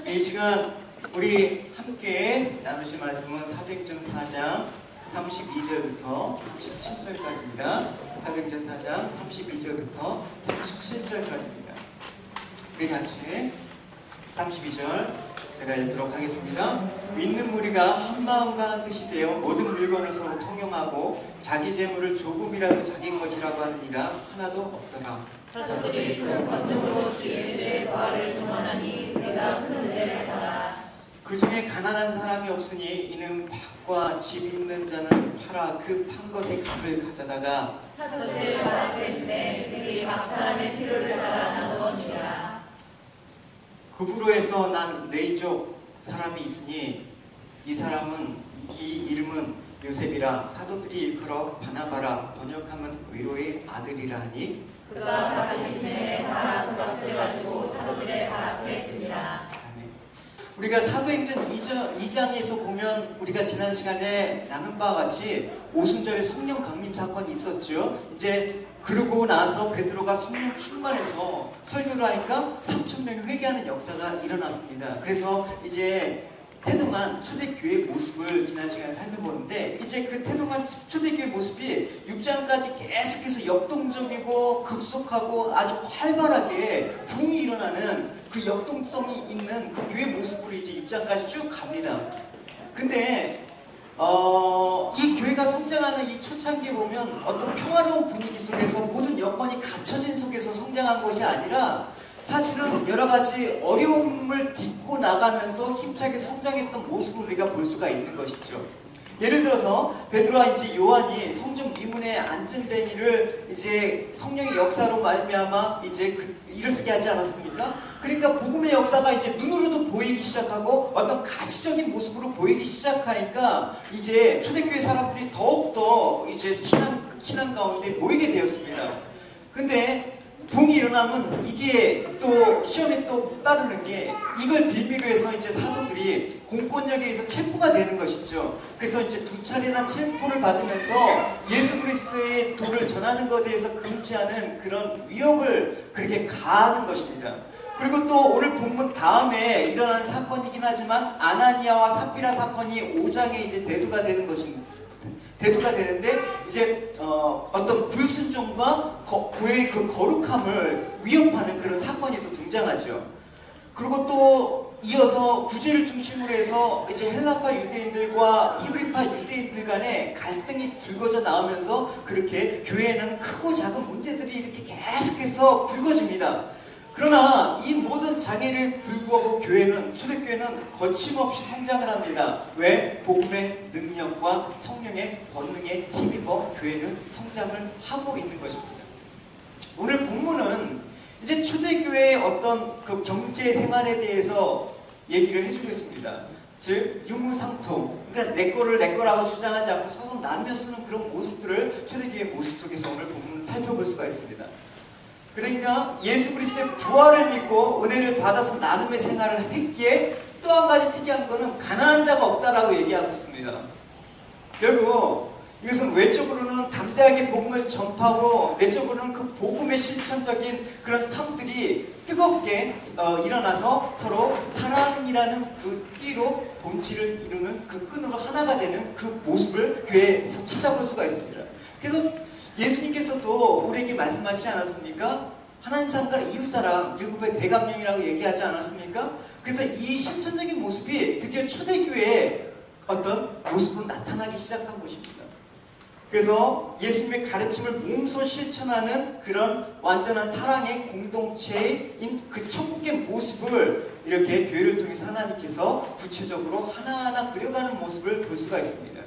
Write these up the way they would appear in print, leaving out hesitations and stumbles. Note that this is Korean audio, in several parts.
이 시간 우리 함께 나누실 말씀은 사도행전 4장 32절부터 37절까지입니다. 사도행전 4장 32절부터 37절까지입니다. 우리 같이 32절 제가 읽도록 하겠습니다. 믿는 무리가 한 마음과 한 뜻이 되어 모든 물건을 서로 통용하고 자기 재물을 조금이라도 자기 것이라고 하는 이가 하나도 없더라. 사도들이 큰 권능으로 주 예수의 부활을 증언하니 우리가 큰 은혜를 받아. 그 중에 가난한 사람이 없으니 이는 밭과 집 있는 자는 팔아 그 판 것의 값을 가져다가 사도들의 발 앞에 두매 그들이 각 사람의 필요를 따라 나누어 주라. 그부로에서 난 레이족 사람이 있으니 이 사람은 이 이름은 요셉이라 사도들이 일컬어 바나바라 번역하면 의로의 아들이라 하니 그가 같이 있음에 따라 그 값을 가지고 사도들의 발 앞에 둡니다. 우리가 사도행전 2장에서 보면 우리가 지난 시간에 나눈 바와 같이 오순절에 성령 강림 사건이 있었죠. 이제 그러고 나서 베드로가 성령 충만해서 설교를 하니까 3,000명이 회개하는 역사가 일어났습니다. 그래서 이제 태동한 초대교회의 모습을 지난 시간에 살펴보는데 이제 그 태동한 초대교회의 모습이 6장까지 계속해서 역동적이고 급속하고 아주 활발하게 붕이 일어나는 그 역동성이 있는 그 교회 모습으로 이제 6장까지 쭉 갑니다. 근데 이 교회가 성장하는 이 초창기에 보면 어떤 평화로운 분위기 속에서 모든 여건이 갖춰진 속에서 성장한 것이 아니라 사실은 여러 가지 어려움을 딛고 나가면서 힘차게 성장했던 모습을 우리가 볼 수가 있는 것이죠. 예를 들어서 베드로와 이제 요한이 성전 미문에 앉은 뱅이를 이제 성령의 역사로 말미암아 이제 일어서게 하지 않았습니까? 그러니까 복음의 역사가 이제 눈으로도 보이기 시작하고 어떤 가시적인 모습으로 보이기 시작하니까 이제 초대교회 사람들이 더욱더 이제 신앙 가운데 모이게 되었습니다. 근데 붕이 일어나면 이게 또 시험에 또 따르는 게 이걸 빌미로 해서 이제 사도들이 공권력에 의해서 체포가 되는 것이죠. 그래서 이제 두 차례나 체포를 받으면서 예수 그리스도의 도를 전하는 것에 대해서 금지하는 그런 위협을 그렇게 가하는 것입니다. 그리고 또 오늘 본문 다음에 일어난 사건이긴 하지만 아나니아와 삽비라 사건이 5장에 이제 대두가 되는 것입니다. 대두가 되는데 이제 어떤 불순종과 교회의 그 거룩함을 위협하는 그런 사건이 또 등장하죠. 그리고 또 이어서 구제를 중심으로 해서 이제 헬라파 유대인들과 히브리파 유대인들 간의 갈등이 불거져 나오면서 그렇게 교회에는 크고 작은 문제들이 이렇게 계속해서 불거집니다. 그러나 이 모든 장애를 불구하고 초대교회는 거침없이 성장을 합니다. 왜? 복음의 능력과 성령의 권능에 힘입어 교회는 성장을 하고 있는 것입니다. 오늘 본문은 이제 초대교회의 어떤 그 경제 생활에 대해서 얘기를 해주고 있습니다. 즉 유무상통, 그러니까 내 거를 내 거라고 주장하지 않고 서로 나누며 쓰는 그런 모습들을 초대교회의 모습 속에서 오늘 본문을 살펴볼 수가 있습니다. 그러니까 예수 그리스도의 부활을 믿고 은혜를 받아서 나눔의 생활을 했기에 또 한 가지 특이한 것은 가난한 자가 없다라고 얘기하고 있습니다. 결국 이것은 외적으로는 담대하게 복음을 전파하고 내적으로는 그 복음의 실천적인 그런 삶들이 뜨겁게 일어나서 서로 사랑이라는 그 띠로 본질을 이루는 그 끈으로 하나가 되는 그 모습을 교회에서 찾아볼 수가 있습니다. 그래서 예수님께서도 우리에게 말씀하시지 않았습니까? 하나님 사랑과 이웃사랑 일곱의 대강령이라고 얘기하지 않았습니까? 그래서 이 실천적인 모습이 드디어 초대교회의 어떤 모습으로 나타나기 시작한 것입니다. 그래서 예수님의 가르침을 몸소 실천하는 그런 완전한 사랑의 공동체인 그 천국의 모습을 이렇게 교회를 통해서 하나님께서 구체적으로 하나하나 그려가는 모습을 볼 수가 있습니다.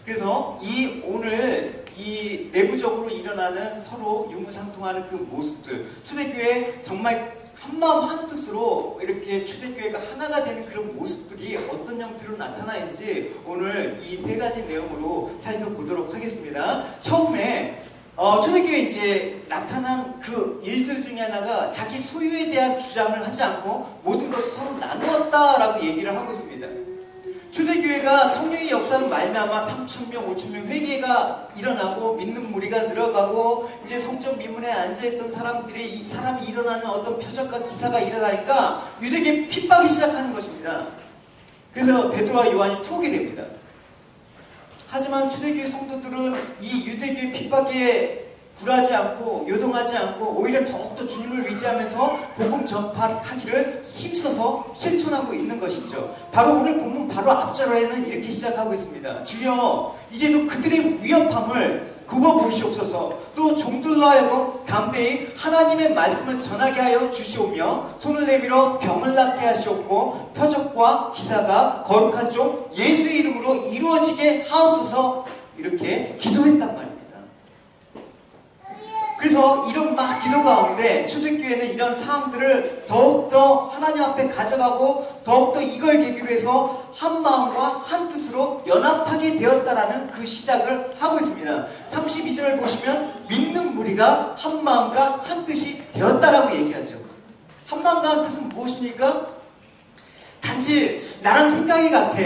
그래서 오늘 이 내부적으로 일어나는 서로 유무상통하는 그 모습들, 초대교회 정말 한마음 한뜻으로 이렇게 초대교회가 하나가 되는 그런 모습들이 어떤 형태로 나타나는지 오늘 이 세 가지 내용으로 살펴보도록 하겠습니다. 처음에 초대교회에 이제 나타난 그 일들 중에 하나가 자기 소유에 대한 주장을 하지 않고 모든 것을 서로 나누었다라고 얘기를 하고 있습니다. 초대교회가 성령의 역사로 말미암아 3,000명, 5,000명 회개가 일어나고 믿는 무리가 늘어가고 이제 성전 미문에 앉아있던 사람들이 이 사람이 일어나는 어떤 표적과 기사가 일어나니까 유대교회 핍박이 시작하는 것입니다. 그래서 베드로와 요한이 투옥이 됩니다. 하지만 초대교회 성도들은 이 유대교회 핍박에 굴하지 않고 요동하지 않고 오히려 더욱더 주님을 의지하면서 복음 전파하기를 힘써서 실천하고 있는 것이죠. 바로 오늘 본문 바로 앞절에는 이렇게 시작하고 있습니다. 주여 이제도 그들의 위협함을 굽어보시옵소서. 또 종들로 하여금 담대히 하나님의 말씀을 전하게 하여 주시오며 손을 내밀어 병을 낫게 하시옵고 표적과 기사가 거룩한 종 예수의 이름으로 이루어지게 하옵소서. 이렇게 기도했단 말입니다. 그래서 이런 막 기도 가운데 초대교회는 이런 사항들을 더욱더 하나님 앞에 가져가고 더욱더 이걸 계기로 해서 한 마음과 한 뜻으로 연합하게 되었다라는 그 시작을 하고 있습니다. 32절을 보시면 믿는 무리가 한 마음과 한 뜻이 되었다라고 얘기하죠. 한 마음과 한 뜻은 무엇입니까? 단지 나랑 생각이 같아,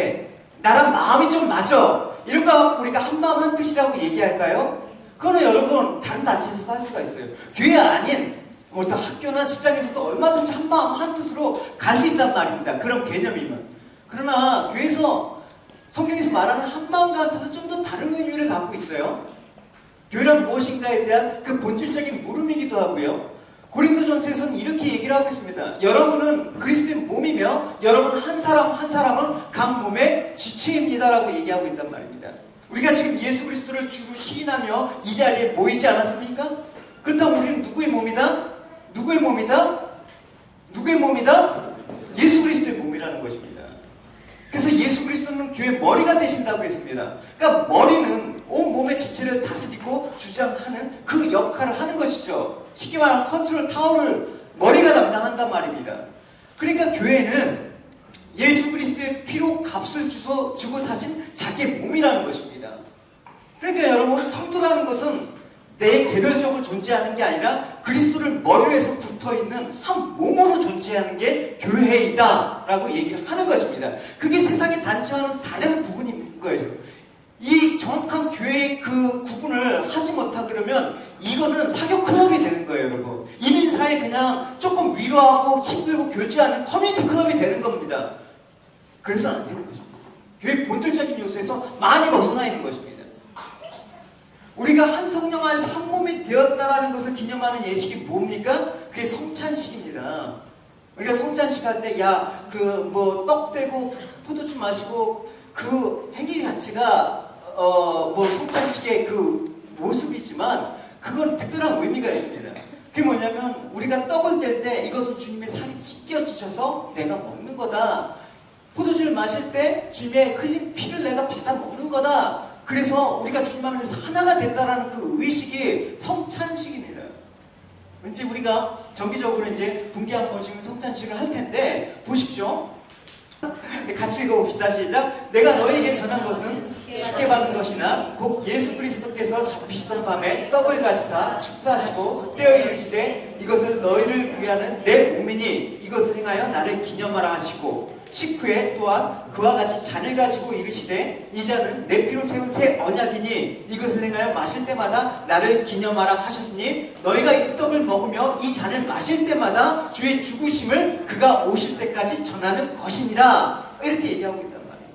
나랑 마음이 좀 맞아, 이런 거 갖고 우리가 한 마음 한 뜻이라고 얘기할까요? 그거는 여러분 다른 단체에서도 할 수가 있어요. 교회 아닌 또 학교나 직장에서도 얼마든지 한 마음 한 뜻으로 갈 수 있단 말입니다. 그런 개념이면. 그러나 교회에서 성경에서 말하는 한 마음과 한 뜻은 좀 더 다른 의미를 갖고 있어요. 교회란 무엇인가에 대한 그 본질적인 물음이기도 하고요. 고린도전서에서는 이렇게 얘기를 하고 있습니다. 여러분은 그리스도의 몸이며 여러분 한 사람 한 사람은 각 몸의 지체입니다라고 얘기하고 있단 말입니다. 우리가 지금 예수 그리스도를 주로 시인하며 이 자리에 모이지 않았습니까? 그렇다면 우리는 누구의 몸이다? 누구의 몸이다? 누구의 몸이다? 예수 그리스도의 몸이라는 것입니다. 그래서 예수 그리스도는 교회의 머리가 되신다고 했습니다. 그러니까 머리는 온 몸의 지체를 다스리고 주장하는 그 역할을 하는 것이죠. 쉽게 말하면 컨트롤 타워를 머리가 담당한단 말입니다. 그러니까 교회는 예수 그리스도의 피로 값을 주고 사신 자기의 몸이라는 것입니다. 그러니까 여러분, 성도라는 것은 내 개별적으로 존재하는 게 아니라 그리스도를 머리로 해서 붙어있는 한 몸으로 존재하는 게 교회이다 라고 얘기를 하는 것입니다. 그게 세상의 단체와는 다른 부분인 거예요. 이 정확한 교회의 그 구분을 하지 못하 그러면 이거는 사교 클럽이 되는 거예요, 여러분. 이민사에 그냥 조금 위로하고 힘들고 교제하는 커뮤니티 클럽이 되는 겁니다. 그래서 안 되는 것입니다. 교회 본질적인 요소에서 많이 벗어나 있는 것입니다. 우리가 한 성령 안에 한 몸이 되었다라는 것을 기념하는 예식이 뭡니까? 그게 성찬식입니다. 우리가 성찬식 할 때 떡 떼고 포도주 마시고 그 행위 자체가 성찬식의 그 모습이지만 그건 특별한 의미가 있습니다. 그게 뭐냐면 우리가 떡을 뗄 때 이것은 주님의 살이 찢겨지셔서 내가 먹는 거다. 포도주를 마실 때 주님의 흘린 피를 내가 받아 먹는 거다. 그래서 우리가 주님 안에서 하나가 된다라는 그 의식이 성찬식입니다. 왠지 우리가 정기적으로 이제 분기 한 번씩은 성찬식을 할 텐데 보십시오. 같이 읽어봅시다. 시작. 내가 너에게 전한 것은 주께 받은 것이나 곧 예수 그리스도께서 잡히시던 밤에 떡을 가지사 축사하시고 떼어 이르시되 이것은 너희를 위하는 내 몸이니 이것을 행하여 나를 기념하라 하시고 식후에 또한 그와 같이 잔을 가지고 이르시되 이 잔은 내 피로 세운 새 언약이니 이것을 행하여 마실 때마다 나를 기념하라 하셨으니 너희가 이 떡을 먹으며 이 잔을 마실 때마다 주의 죽으심을 그가 오실 때까지 전하는 것이니라. 이렇게 얘기하고 있단 말이에요.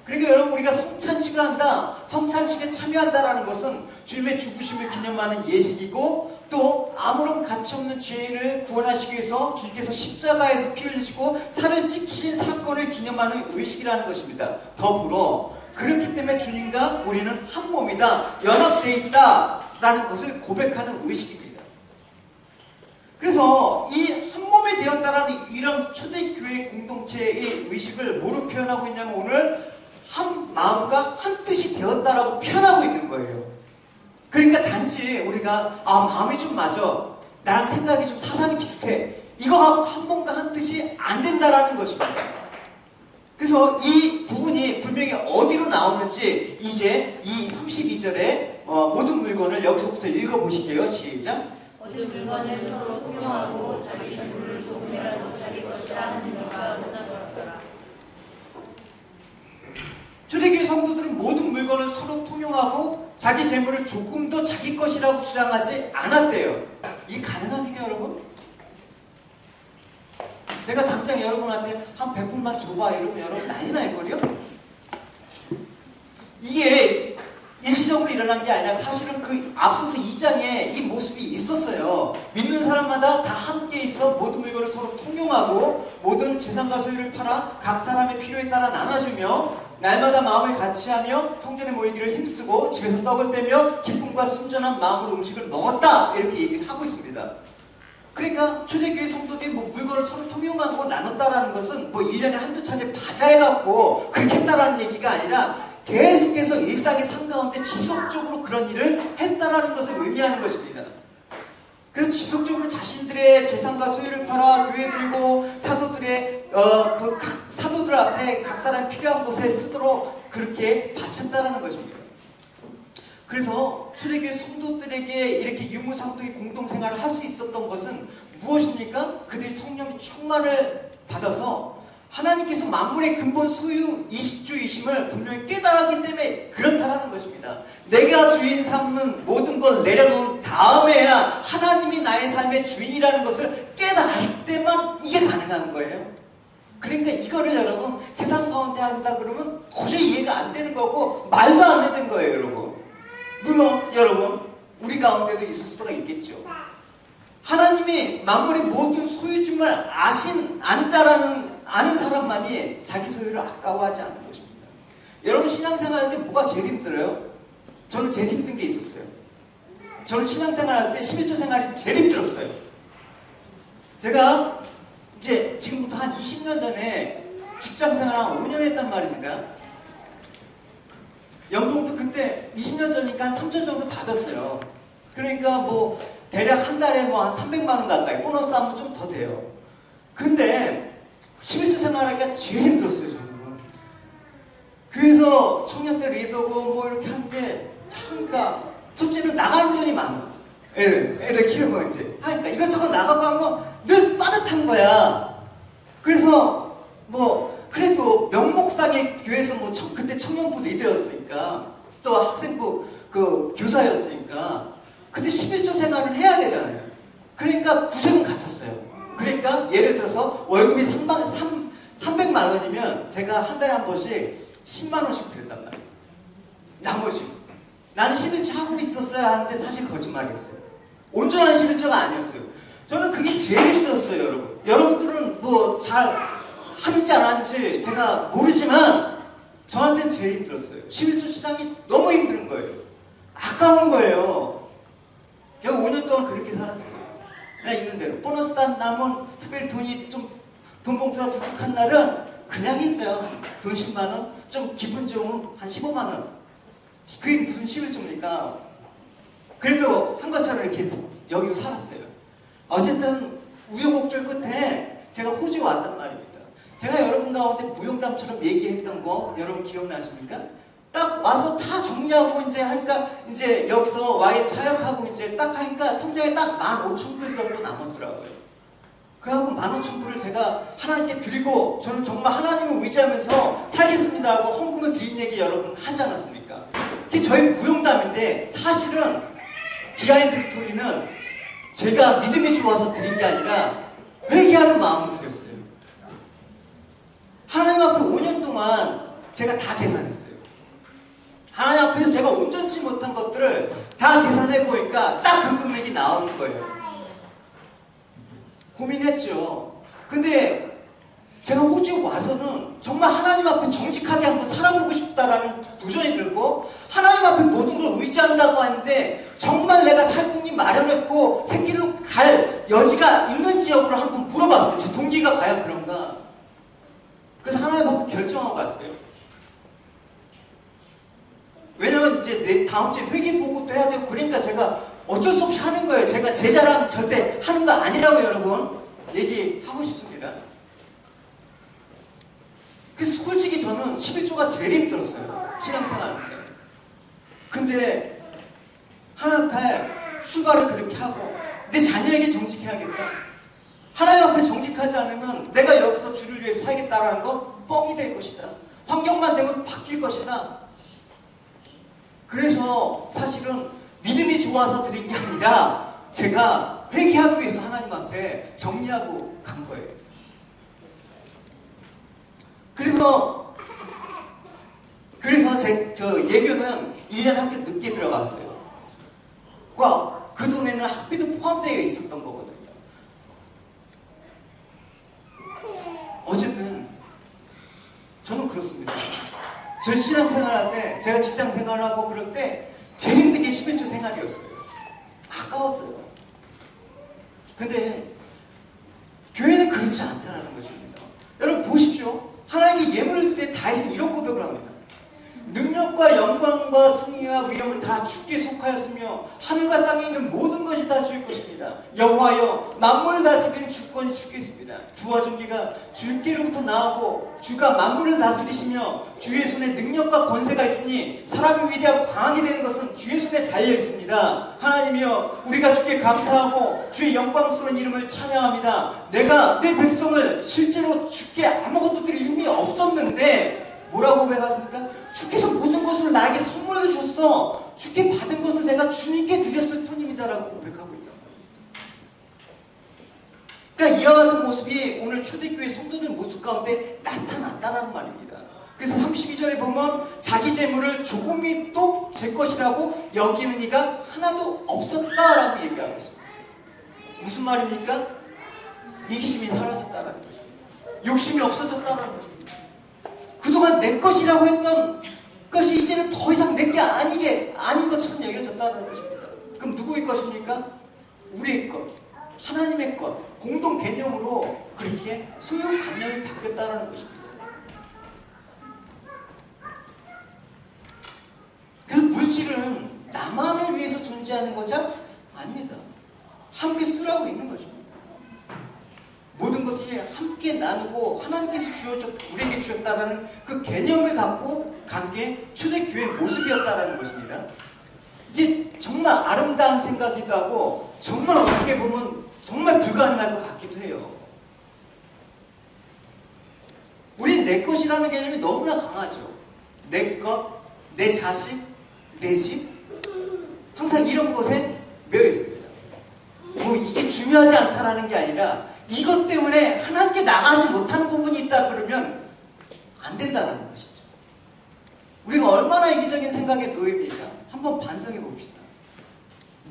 그러니까 여러분, 우리가 성찬식을 한다, 성찬식에 참여한다라는 것은 주님의 죽으심을 기념하는 예식이고 또 아무런 가치없는 죄인을 구원하시기 위해서 주님께서 십자가에서 피 흘리시고 살을 찢기신 사건을 기념하는 의식이라는 것입니다. 더불어 그렇기 때문에 주님과 우리는 한 몸이다, 연합되어 있다라는 것을 고백하는 의식입니다. 그래서 이 한 몸이 되었다라는 이런 초대교회 공동체의 의식을 뭐로 표현하고 있냐면 오늘 한 마음과 한 뜻이 되었다라고 표현하고 있는 거예요. 그러니까 단지 우리가 마음이 좀 맞아, 나랑 생각이 좀 사상이 비슷해, 이거 갖고 한 몸과 한 뜻이 안 된다라는 것입니다. 그래서 이 부분이 분명히 어디로 나오는지 이제 이 32절에 모든 물건을 여기서부터 읽어보실게요. 시작. 모든 물건을 서로 통용하고 자기 주를 조금이라도 자기 것이라 하는 이가 문화더라. 성도들은 모든 물건을 서로 통용하고 자기 재물을 조금 더 자기 것이라고 주장하지 않았대요. 이게 가능합니까, 여러분? 제가 당장 여러분한테 한 100분만 줘봐 이러면 여러분 난리 날걸요? 이게 일시적으로 일어난 게 아니라 사실은 그 앞서서 2장에 이 모습이 있었어요. 믿는 사람마다 다 함께 있어 모든 물건을 서로 통용하고 모든 재산과 소유를 팔아 각 사람의 필요에 따라 나눠주며 날마다 마음을 같이하며 성전에 모이기를 힘쓰고 집에서 떡을 떼며 기쁨과 순전한 마음으로 음식을 먹었다 이렇게 얘기를 하고 있습니다. 그러니까 초대교회 성도들이 뭐 물건을 서로 통용하고 나눴다라는 것은 뭐 1년에 한두 차례 바자해갖고 그렇게 했다라는 얘기가 아니라 계속해서 일상의 삶 가운데 지속적으로 그런 일을 했다라는 것을 의미하는 것입니다. 그래서 지속적으로 자신들의 재산과 소유를 팔아 교회 들고 사도들의 각 사도들 앞에 각 사람 필요한 곳에 쓰도록 그렇게 바쳤다라는 것입니다. 그래서 초대교회 성도들에게 이렇게 유무상통의 공동생활을 할 수 있었던 것은 무엇입니까? 그들이 성령의 충만을 받아서 하나님께서 만물의 근본 소유이심을 분명히 깨달았기 때문에 그렇다라는 것입니다. 내가 주인 삼는 모든 걸 내려놓은 다음에야 하나님이 나의 삶의 주인이라는 것을 깨달을 때만 이게 가능한 거예요. 그러니까 이거를 여러분 세상 가운데 한다 그러면 도저히 이해가 안 되는 거고 말도 안 되는 거예요, 여러분. 물론 여러분 우리 가운데도 있을 수가 있겠죠. 하나님이 만물의 모든 소유주를 아는 사람만이 자기 소유를 아까워하지 않는 것입니다. 여러분 신앙생활 할 때 뭐가 제일 힘들어요? 저는 제일 힘든 게 있었어요. 저는 신앙생활 할 때 11조 생활이 제일 힘들었어요. 제가 이제 지금부터 한 20년 전에 직장생활 한 5년 했단 말입니다. 연봉도 그때 20년 전이니까 한 3천 정도 받았어요. 그러니까 뭐 대략 한 달에 뭐 한 300만 원 가까이 보너스 하면 좀 더 돼요. 근데 11조 생활하기가 제일 힘들었어요, 저는. 그래서 청년 때 리더고 뭐 이렇게 하는데 그러니까 첫째는 나가는 돈이 많아. 애들 키우고 이제 하니까 이것저것 나가고 하면 늘 빠듯한 거야. 그래서 뭐 그래도 명목상의 교회에서 뭐 그때 청년부 리더였으니까 또 학생부 그 교사였으니까 근데 11조 생활을 해야 되잖아요. 그러니까 구색은 갖췄어요. 그러니까 예를 들어서 월급이 300만 원이면 제가 한 달에 한 번씩 10만 원씩 드렸단 말이에요. 나머지 나는 11조 하고 있었어야 하는데 사실 거짓말이었어요. 온전한 11조가 아니었어요. 저는 그게 제일 힘들었어요, 여러분. 여러분들은 뭐 잘 하는지 안 하는지 제가 모르지만 저한테는 제일 힘들었어요. 11조 신앙이 너무 힘든 거예요. 아까운 거예요. 제가 5년 동안 그렇게 살았어요. 그냥 있는 대로. 보너스 단 남은 특별히 돈이 좀 돈 봉투가 두둑한 날은 그냥 있어요. 돈 10만 원, 좀 기분 좋으면 한 15만 원. 그게 무슨 11조입니까? 그래도 한 것처럼 이렇게 여기고 살았어요. 어쨌든 우여곡절 끝에 제가 호주에 왔단 말입니다. 제가 여러분 가운데 무용담처럼 얘기했던 거 여러분 기억나십니까? 딱 와서 다 정리하고 이제 하니까 이제 여기서 와인 차역하고 이제 딱 하니까 통장에 딱 15,000불 정도 남았더라고요. 그래갖고 15,000불을 제가 하나님께 드리고 저는 정말 하나님을 의지하면서 살겠습니다 하고 헌금을 드린 얘기 여러분 하지 않았습니까? 그게 저희 무용담인데 사실은 비하인드 스토리는 제가 믿음이 좋아서 드린 게 아니라 회개하는 마음으로 드렸어요. 하나님 앞에 5년 동안 제가 다 계산했어요. 하나님 앞에서 제가 온전치 못한 것들을 다 계산해 보니까 딱 그 금액이 나오는 거예요. 고민했죠. 근데 제가 호주에 와서는 정말 하나님 앞에 정직하게 한번 살아보고 싶다라는 도전이 들고 하나님 앞에 모든 걸 의지한다고 하는데 정말 내가 살림이 마련했고 새끼로 갈 여지가 있는지 여부를 한번 물어봤어요. 제 동기가 과연 그런가. 그래서 하나님 앞에 결정하고 갔어요. 왜냐면 이제 내 다음 주에 회계 보고도 해야 되고 그러니까 제가 어쩔 수 없이 하는 거예요. 제가 제 자랑 절대 하는 거 아니라고 여러분 얘기하고 싶습니다. 그래서 솔직히 저는 11조가 제일 힘들었어요. 신앙생활 때. 근데 하나님 앞에 출발을 그렇게 하고 내 자녀에게 정직해야겠다. 하나님 앞에 정직하지 않으면 내가 여기서 주를 위해 살겠다라는 거 뻥이 될 것이다. 환경만 되면 바뀔 것이다. 그래서 사실은 믿음이 좋아서 드린 게 아니라 제가 회개하기 위해서 하나님 앞에 정리하고 간 거예요. 그래서 저 예교는 1년 학교 늦게 들어갔어요. 그 돈에는 학비도 포함되어 있었던 거거든요. 어쨌든 저는 그렇습니다. 전 신앙생활할 때, 제가 직장생활하고 그럴 때 제일 힘든 게 11조 생활이었어요. 아까웠어요. 근데 교회는 그렇지 않다는 것입니다. 여러분 보십시오. 하나님께 예물을 드릴 때 다윗은 이런 고백을 합니다. 능력과 영광과 승리와 위엄은 다 주께 속하였으며 하늘과 땅에 있는 모든 것이 다 주의 것입니다. 여호와여 만물을 다스리는 주권이 주께 있습니다. 주와 존귀가 주께로부터 나오고 주가 만물을 다스리시며 주의 손에 능력과 권세가 있으니 사람이 위대하고 강하게 되는 것은 주의 손에 달려 있습니다. 하나님이여 우리가 주께 감사하고 주의 영광스러운 이름을 찬양합니다. 내가 내 백성을 실제로 주께 아무것도 드릴 힘이 없었는데 뭐라고 고백하십니까? 주께서 모든 것을 나에게 선물로 줬어. 주께 받은 것을 내가 주님께 드렸을 뿐입니다라고 고백하고 있다. 그러니까 이와 같은 모습이 오늘 초대교회 성도들 모습 가운데 나타났다는 말입니다. 그래서 32절에 보면 자기 재물을 조금이도 제 것이라고 여기는 이가 하나도 없었다라고 얘기하고 있습니다. 무슨 말입니까? 이기심이 사라졌다는 것입니다. 욕심이 없어졌다는 것입니다. 그동안 내 것이라고 했던 것이 이제는 더 이상 내 게 아닌 것처럼 여겨졌다는 것입니다. 그럼 누구의 것입니까? 우리의 것, 하나님의 것, 공동 개념으로 그렇게 소유 관념이 바뀌었다는 것입니다. 그래서 물질은 나만을 위해서 존재하는 거죠? 아닙니다. 함께 쓰라고 있는 것입니다. 모든 것이 함께 나누고 하나님께서 우리에게 주셨다는 그 개념을 갖고 간 게 초대교회의 모습이었다는 것입니다. 이게 정말 아름다운 생각이기도 하고 정말 어떻게 보면 정말 불가능할 것 같기도 해요. 우린 내 것이라는 개념이 너무나 강하죠. 내 것, 내 자식, 내 집, 항상 이런 것에 매여 있습니다. 뭐 이게 중요하지 않다라는 게 아니라 이것 때문에 하나님께 나가지 못하는 부분이 있다 그러면 안 된다는 것이죠. 우리가 얼마나 이기적인 생각에 놓입니까? 한번 반성해 봅시다.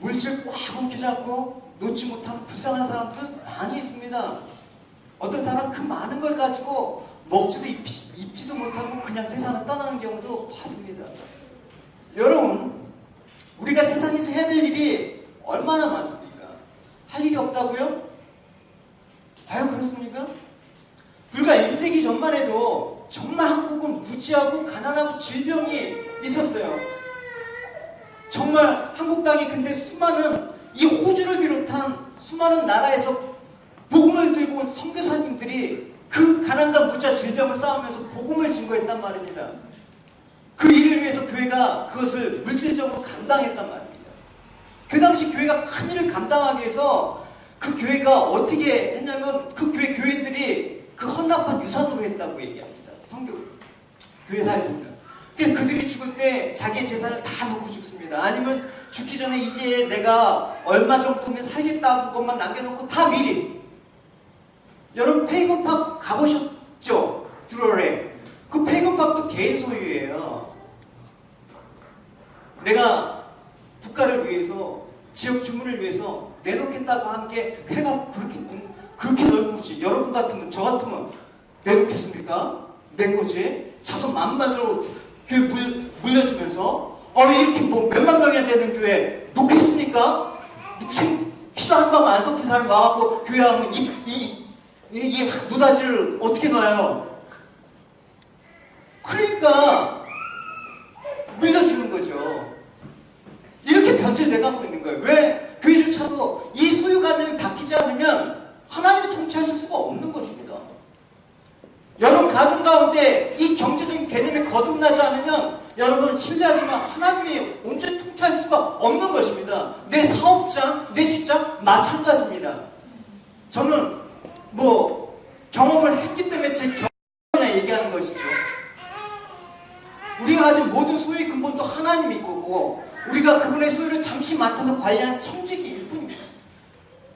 물질 꽉 엉켜잡고 놓지 못하는 불쌍한 사람들 많이 있습니다. 어떤 사람 그 많은 걸 가지고 먹지도 입지도 못하고 그냥 세상을 떠나는 경우도 봤습니다. 여러분, 우리가 세상에서 해야 될 일이 얼마나 많습니까? 할 일이 없다고요? 과연 그렇습니까? 불과 1세기 전만 해도 정말 한국은 무지하고 가난하고 질병이 있었어요. 정말 한국 땅에 근데 수많은 이 호주를 비롯한 수많은 나라에서 복음을 들고 온 선교사님들이 그 가난과 무지와 질병을 싸우면서 복음을 증거했단 말입니다. 그 일을 위해서 교회가 그것을 물질적으로 감당했단 말입니다. 그 당시 교회가 큰 일을 감당하기 위해서 그 교회가 어떻게 했냐면 그 교인들이 그 헌납한 유산으로 했다고 얘기합니다. 성교 교회사에 보면. 그들이 죽을 때 자기의 재산을 다 놓고 죽습니다. 아니면 죽기 전에 이제 내가 얼마 정도면 살겠다는 것만 남겨놓고 다 미리. 여러분 페이건팝 가보셨죠? 드로레. 그 페이건팝도 개인 소유예요. 내가 국가를 위해서 지역 주문을 위해서 내놓겠다고 한 게 회가 그렇게 넓은 곳이 여러분 같으면 저 같으면 내놓겠습니까? 내 거지? 자손 만만으로 교회 물려주면서 이렇게 뭐 몇만 명이나 되는 교회 놓겠습니까? 피도 한 방울 안 섞인 사람이 와갖고 교회 하면 이 노다지를 어떻게 놔요? 그러니까 물려주는 거죠. 이렇게 변질돼가고 있는 거예요. 왜? 교회조차도 이 소유관념이 바뀌지 않으면 하나님을 통치하실 수가 없는 것입니다. 여러분 가정 가운데 이 경제적인 개념이 거듭나지 않으면 여러분 신뢰하지만 하나님이 온전히 통치할 수가 없는 것입니다. 내 사업장, 내 직장 마찬가지입니다. 저는 뭐 경험을 했기 때문에 제 경험이나 얘기하는 것이죠. 가진 모든 소유의 근본도 하나님이 거고 우리가 그분의 소유를 잠시 맡아서 관리하는 청지기일 뿐입니다.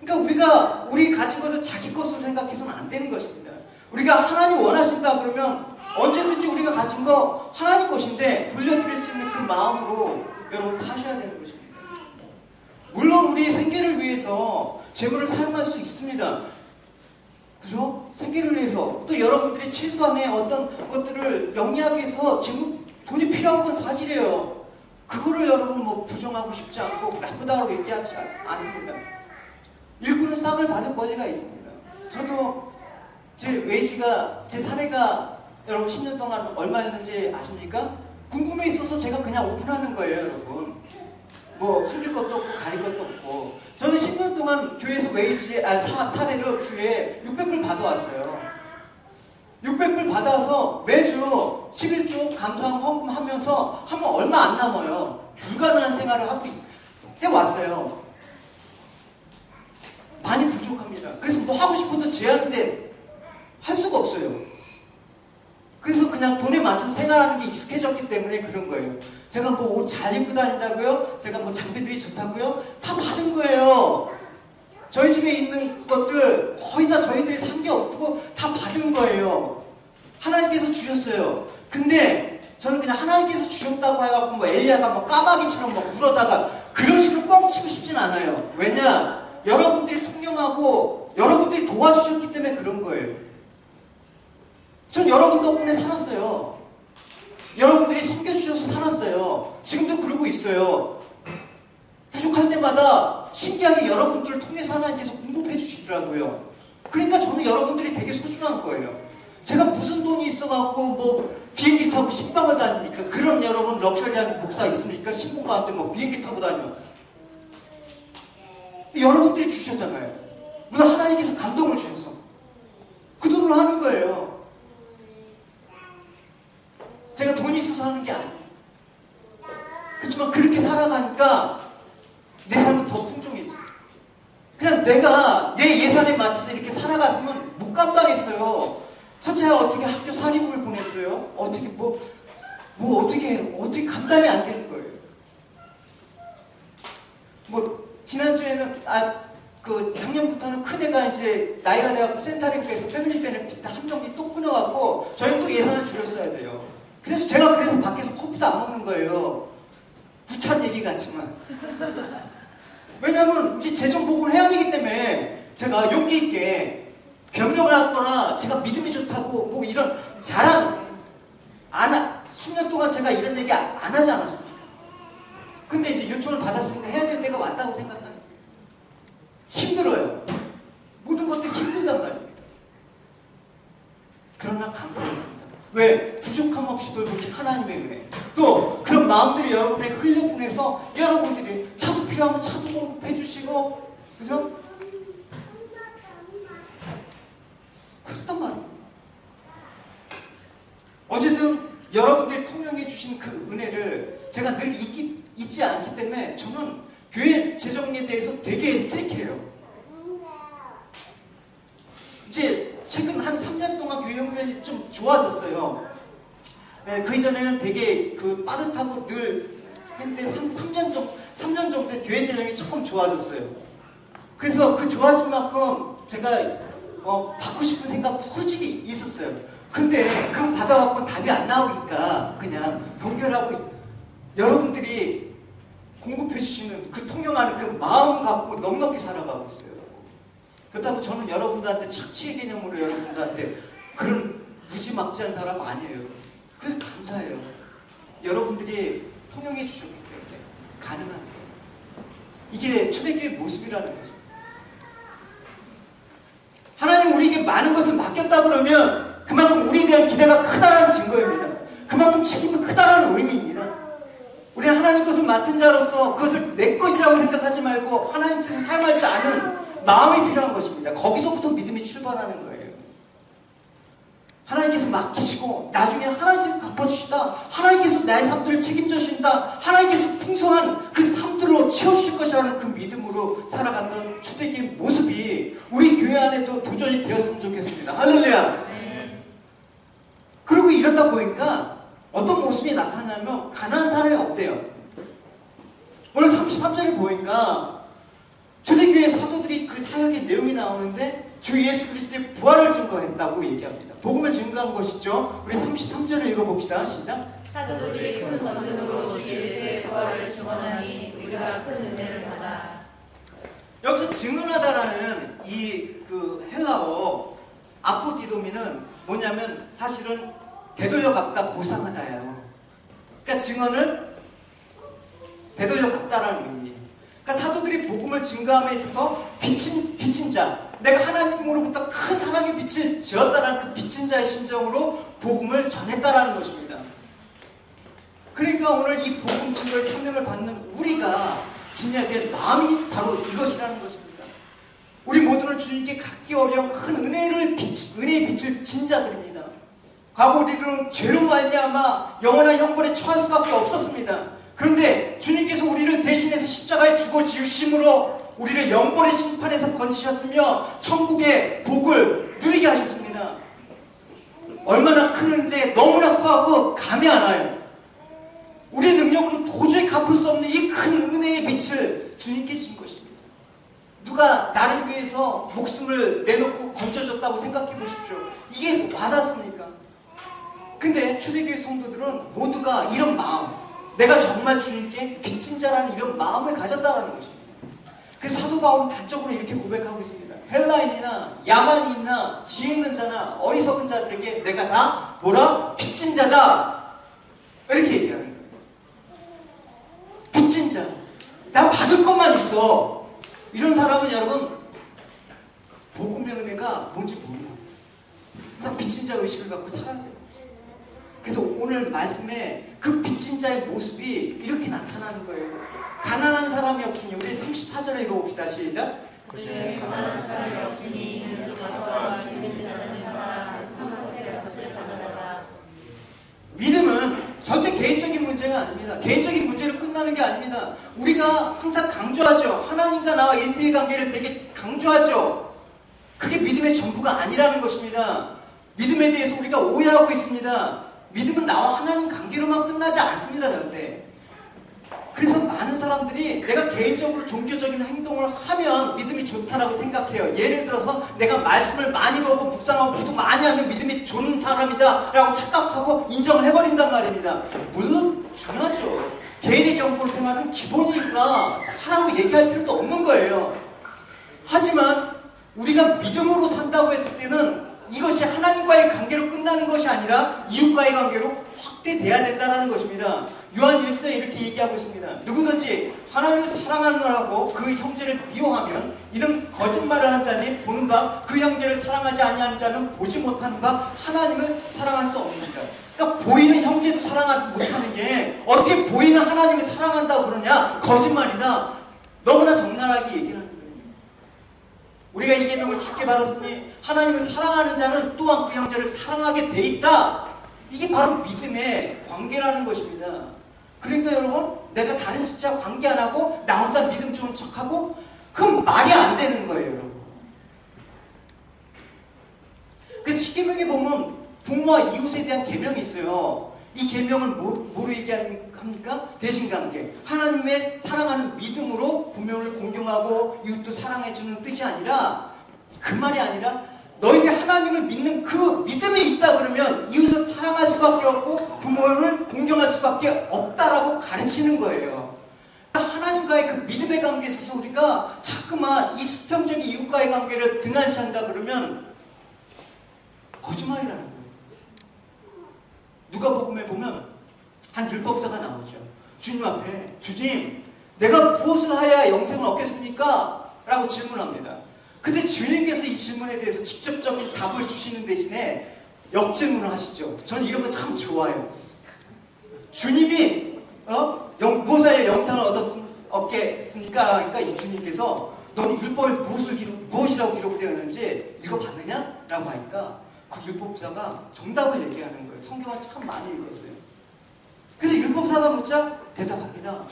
그러니까 우리 가진 것을 자기 것으로 생각해서는 안 되는 것입니다. 우리가 하나님 원하신다 그러면 언제든지 우리가 가진 거 하나님 것인데 돌려드릴 수 있는 그 마음으로 여러분 사셔야 되는 것입니다. 물론 우리의 생계를 위해서 재물을 사용할 수 있습니다. 그죠? 생계를 위해서 또 여러분들이 최소한의 어떤 것들을 영위하기 위해서 돈이 필요한 건 사실이에요. 그거를 여러분 뭐 부정하고 싶지 않고 나쁘다고 얘기하지 않습니다. 일꾼은 싹을 받을 권리가 있습니다. 저도 제 사례가 여러분 10년 동안 얼마였는지 아십니까? 궁금해 있어서 제가 그냥 오픈하는 거예요, 여러분. 뭐 숨길 것도 없고 가릴 것도 없고. 저는 10년 동안 교회에서 사례로 주에 600불 받아왔어요. 600불 받아서 매주 11조 감사하고 헌금하면서 하면 얼마 안 남아요. 불가능한 생활을 해왔어요. 많이 부족합니다. 그래서 뭐 하고 싶어도 제한인데 할 수가 없어요. 그래서 그냥 돈에 맞춰서 생활하는 게 익숙해졌기 때문에 그런 거예요. 제가 뭐 옷 잘 입고 다닌다고요? 제가 뭐 장비들이 좋다고요? 다 받은 거예요. 저희 집에 있는 것들 거의 다 저희들이 산 게 없고 다 받은 거예요. 하나님께서 주셨어요. 근데 저는 그냥 하나님께서 주셨다고 해갖고 뭐 엘리야가 뭐 까마귀처럼 막 물어다가 그런 식으로 뻥치고 싶진 않아요. 왜냐? 여러분들이 통용하고 여러분들이 도와주셨기 때문에 그런 거예요. 전 여러분 덕분에 살았어요. 여러분들이 섬겨주셔서 살았어요. 지금도 그러고 있어요. 부족할 때마다 신기하게 여러분들을 통해서 하나님께서 공급해 주시더라고요. 그러니까 저는 여러분들이 되게 소중한 거예요. 제가 무슨 돈이 있어갖고 뭐 비행기 타고 신방을 다닙니까? 그런 여러분 럭셔리한 목사 있습니까? 신부가한테 뭐 비행기 타고 다녀. 여러분들이 주셨잖아요. 물론 하나님께서 감동을 주셔서 그 돈으로 하는 거예요. 제가 돈이 있어서 하는 게 아니에요. 그렇지만 그렇게 살아가니까 내 삶은 더 풍족해져. 그냥 내가 내 예산에 맞춰서 이렇게 살아갔으면 못 감당했어요. 첫째가 어떻게 학교 사립을 보냈어요? 어떻게 어떻게 감당이 안 되는 거예요. 뭐 지난주에는 작년부터는 큰애가 이제 나이가 돼갖고 센터링크에서 패밀리 베네피트 한 명이 또 끊어갖고 저희는 또 예산을 줄였어야 돼요. 그래서 제가 밖에서 커피도 안 먹는 거예요. 부찬 얘기 같지만. 왜냐면 이제 재정 복구를 해야 되기 때문에 제가 용기 있게 변명을 하거나 제가 믿음이 좋다고 뭐 이런 자랑 10년 동안 제가 이런 얘기 안 하지 않았습니다. 근데 이제 요청을 받았으니까 해야 될 때가 왔다고 생각하는 거예요. 힘들어요. 모든 것들이 힘들단 말입니다. 그러나 감사합니다. 왜? 부족함 없이 돌보신 하나님의 은혜. 또 그런 마음들이 여러분에게 흘려보내서 여러분들이 차도 필요하면 차도 공급해 주시고, 그죠? 그렇단 말입니다. 어쨌든 여러분들이 통용해 주신 그 은혜를 제가 늘 잊지 않기 때문에 저는 교회 재정에 대해서 되게 스트릭해요. 이제 최근 한 3년 동안 교회 형편이 좀 좋아졌어요. 네, 그 이전에는 되게 빠듯하고 늘 했는데 3년 정도 교회 재정이 조금 좋아졌어요. 그래서 그 좋아진 만큼 제가 받고 싶은 생각도 솔직히 있었어요. 근데 그거 받아갖고 답이 안 나오니까 그냥 동결하고 여러분들이 공급해주시는 그 통용하는 그 마음 갖고 넉넉히 살아가고 있어요. 그렇다고 저는 여러분들한테 착취의 개념으로 여러분들한테 그런 무지막지한 사람 아니에요. 그래서 감사해요. 여러분들이 통용해 주셨기 때문에 가능한 거예요. 이게 초대교회의 모습이라는 거죠. 하나님 우리에게 많은 것을 맡겼다 그러면 그만큼 우리에 대한 기대가 크다라는 증거입니다. 그만큼 책임이 크다라는 의미입니다. 우리는 하나님 것을 맡은 자로서 그것을 내 것이라고 생각하지 말고 하나님 뜻을 사용할 줄 아는 마음이 필요한 것입니다. 거기서부터 믿음이 출발하는 거예요. 하나님께서 맡기시고 나중에 하나님께서 갚아주시다. 하나님께서 나의 삶들을 책임져 주신다. 하나님께서 풍성한 그 삶들로 채워주실 것이라는 그 믿음으로 살아간다는 초대교회의 모습이 우리 교회 안에도 도전이 되었으면 좋겠습니다. 할렐루야. 그리고 이러다 보니까 어떤 모습 모습이 나타나면 가난한 사람이 없대요. 오늘 33절에 보니까 초대교회 사도들이 그 사역의 내용이 나오는데 주 예수 그리스도의 부활을 증거했다고 얘기합니다. 복음을 증거한 것이죠. 우리 33절을 읽어봅시다. 시작. 사도들이 큰 권능으로 주 예수의 부활을 증언하니 우리가 큰 은혜를 받아. 여기서 증언하다라는 이 그 헬라어 아포디도미는 뭐냐면 사실은 되돌려 갚다, 보상하다예요. 그러니까 증언을 되돌려 갚다라는 의미예요. 그러니까 사도들이 복음을 증거함에 있어서 빚진 자, 내가 하나님으로부터 큰 사랑의 빛을 지었다라는 그 빚진 자의 심정으로 복음을 전했다라는 것입니다. 그러니까 오늘 이 복음 증거의 사명을 받는 우리가 지녀야 될 마음이 바로 이것이라는 것입니다. 우리 모두는 주님께 갖기 어려운 큰 은혜의 빛을 진 자들입니다. 과거 우리는 죄로 말미암아 영원한 형벌에 처할 수밖에 없었습니다. 그런데 주님께서 우리를 대신해서 십자가에 죽어 지으심으로 우리를 영벌의 심판에서 건지셨으며 천국의 복을 누리게 하셨습니다. 얼마나 큰 은혜, 너무나 후하고 감이 안 와요. 우리의 능력으로 도저히 갚을 수 없는 이 큰 은혜의 빛을 주님께 진 것입니다. 누가 나를 위해서 목숨을 내놓고 건져줬다고 생각해 보십시오. 이게 와닿습니까? 근데 초대교회 성도들은 모두가 이런 마음, 내가 정말 주님께 빚진 자라는 이런 마음을 가졌다는 것입니다. 그래서 사도 바울은 단적으로 이렇게 고백하고 있습니다. 헬라인이나 야만인이나 지혜 있는 자나 어리석은 자들에게 내가 다 뭐라? 빚진 자다. 이렇게 얘기하는 거예요. 빚진 자. 나 받을 것만 있어. 이런 사람은 여러분 복음의 은혜가 뭔지 모르고 항상 빚진 자 의식을 갖고 살아야 돼요. 그래서 오늘 말씀에 그 빚진 자의 모습이 이렇게 나타나는 거예요. 가난한 사람이 없으니 우리 34절에 읽어봅시다. 시작. 그중에 가난한 사람이 없으니 누가 돌아와 주님을 찾는 자라 한 곳에 밭을 가져다가. 믿음은 절대 개인적인 문제가 아닙니다. 개인적인 문제로 끝나는 게 아닙니다. 우리가 항상 강조하죠. 하나님과 나와 일대일 관계를 되게 강조하죠. 그게 믿음의 전부가 아니라는 것입니다. 믿음에 대해서 우리가 오해하고 있습니다. 믿음은 나와 하나님 관계로만 끝나지 않습니다. 절대. 그래서 많은 사람들이 내가 개인적으로 종교적인 행동을 하면 믿음이 좋다라고 생각해요. 예를 들어서 내가 말씀을 많이 보고 묵상하고 기도 많이 하면 믿음이 좋은 사람이다 라고 착각하고 인정을 해버린단 말입니다. 물론 중요하죠. 개인의 경건 생활은 기본이니까 하라고 얘기할 필요도 없는 거예요. 하지만 우리가 믿음으로 산다고 했을 때는 이것이 하나님과의 관계로 끝나는 것이 아니라 이웃과의 관계로 확대돼야 된다는 것입니다. 요한 1서에 이렇게 얘기하고 있습니다. 누구든지 하나님을 사랑하느라고 그 형제를 미워하면 이는 거짓말을 한 자니 보는 바 그 형제를 사랑하지 아니하는 자는 보지 못하는 바 하나님을 사랑할 수 없느니라. 그러니까 보이는 형제도 사랑하지 못하는 게 어떻게 보이는 하나님을 사랑한다고 그러냐? 거짓말이다. 너무나 적나라하게 얘기하는 거예요. 우리가 이 계명을 주께 받았으니 하나님을 사랑하는 자는 또한 그 형제를 사랑하게 돼 있다. 이게 바로 믿음의 관계라는 것입니다. 그러니까 여러분, 내가 다른 진짜 관계 안 하고 나 혼자 믿음 좋은 척하고 그럼 말이 안 되는 거예요, 여러분. 그래서 십계명에 보면 부모와 이웃에 대한 계명이 있어요. 이 계명을 뭐로 얘기합니까? 대신관계. 하나님의 사랑하는 믿음으로 부모를 공경하고 이웃도 사랑해주는 뜻이 아니라, 그 말이 아니라 너희들이 하나님을 믿는 그 믿음이 있다 그러면 이웃을 사랑할 수밖에 없고 부모를 공경할 수밖에 없다라고 가르치는 거예요. 하나님과의 그 믿음의 관계에 있어서 우리가 자꾸만 이 수평적인 이웃과의 관계를 등한시한다 그러면 거짓말이라는 거예요. 누가복음에 보면 한 율법사가 나오죠. 주님 앞에, 주님, 내가 무엇을 하여야 영생을 얻겠습니까? 라고 질문합니다. 근데 주님께서 이 질문에 대해서 직접적인 답을 주시는 대신에 역질문을 하시죠. 저는 이런 거 참 좋아요. 주님이 무엇을 하여야 영생을 얻겠습니까? 그러니까 이 주님께서 너는 율법에 무엇이라고 기록되어 있는지 읽어봤느냐? 라고 하니까 그 율법사가 정답을 얘기하는 거예요. 성경을 참 많이 읽었어요. 그래서 율법사가 묻자 대답합니다.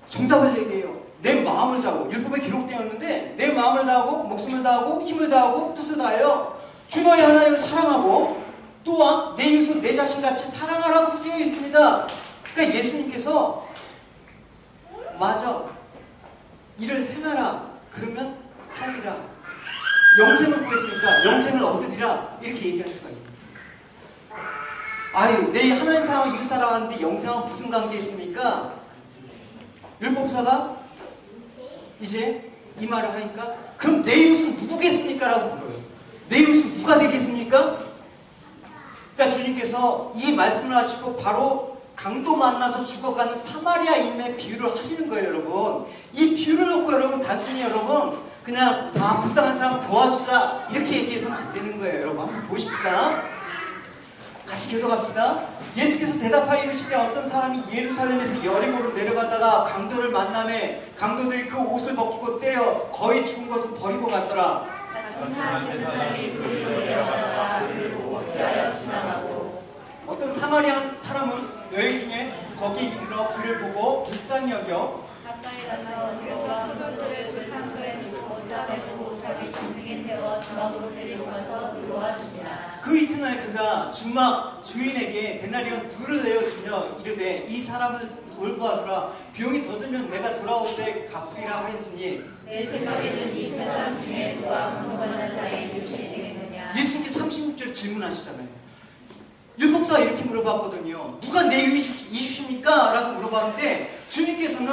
정답을 얘기해요. 내 마음을 다하고, 율법에 기록되어 있는데 내 마음을 다하고 목숨을 다하고 힘을 다하고 뜻을 다하여 주 너희 하나님을 사랑하고 또한 내 이웃을 내 자신같이 사랑하라고 쓰여 있습니다. 그러니까 예수님께서 맞아, 이를 행하라, 그러면 하리라. 영생을 구했으니까 영생을 얻으리라, 이렇게 얘기할 수가 있습니다. 아유, 내 하나님 사랑하고 이웃 사랑하는데 영생하고 무슨 관계 있습니까? 율법사가 이제 이 말을 하니까 그럼 내 이웃은 누구겠습니까? 라고 물어요. 내 이웃은 누가 되겠습니까? 그러니까 주님께서 이 말씀을 하시고 바로 강도 만나서 죽어가는 사마리아인의 비유를 하시는 거예요, 여러분. 이 비유를 놓고 여러분 단순히 여러분 그냥 불쌍한 사람 도와주자 이렇게 얘기해서는 안 되는 거예요. 여러분 한번 보십시다. 같이 교도합시다. 예수께서 대답하여 이르시되 어떤 사람이 예루살렘에서 여리고로 내려가다가 강도를 만나매 강도들이 그 옷을 벗기고 때려 거의 죽은 것을 버리고 갔더라. 어떤 사마리아 사람은 여행 중에 거기 이르러 그를 보고 불쌍히 여겨 가까이 가서 그가 흙을 그 상처에 놓고 싸매고 자기 짐승에 태워 주막으로 데리고 가서 도와주니라. 그 이튿날 그가 주막 주인에게 데나리온 2를 내어주며 이르되 이 사람을 돌보아주라. 비용이 더 들면 내가 돌아올 때 갚으리라 하였으니 내 생각에는 이 세 사람 중에 누가 강도받는 자의 이웃이 되겠느냐. 예수님께 36절 질문하시잖아요. 율법사가 이렇게 물어봤거든요. 누가 내 이웃입니까? 라고 물어봤는데 주님께서는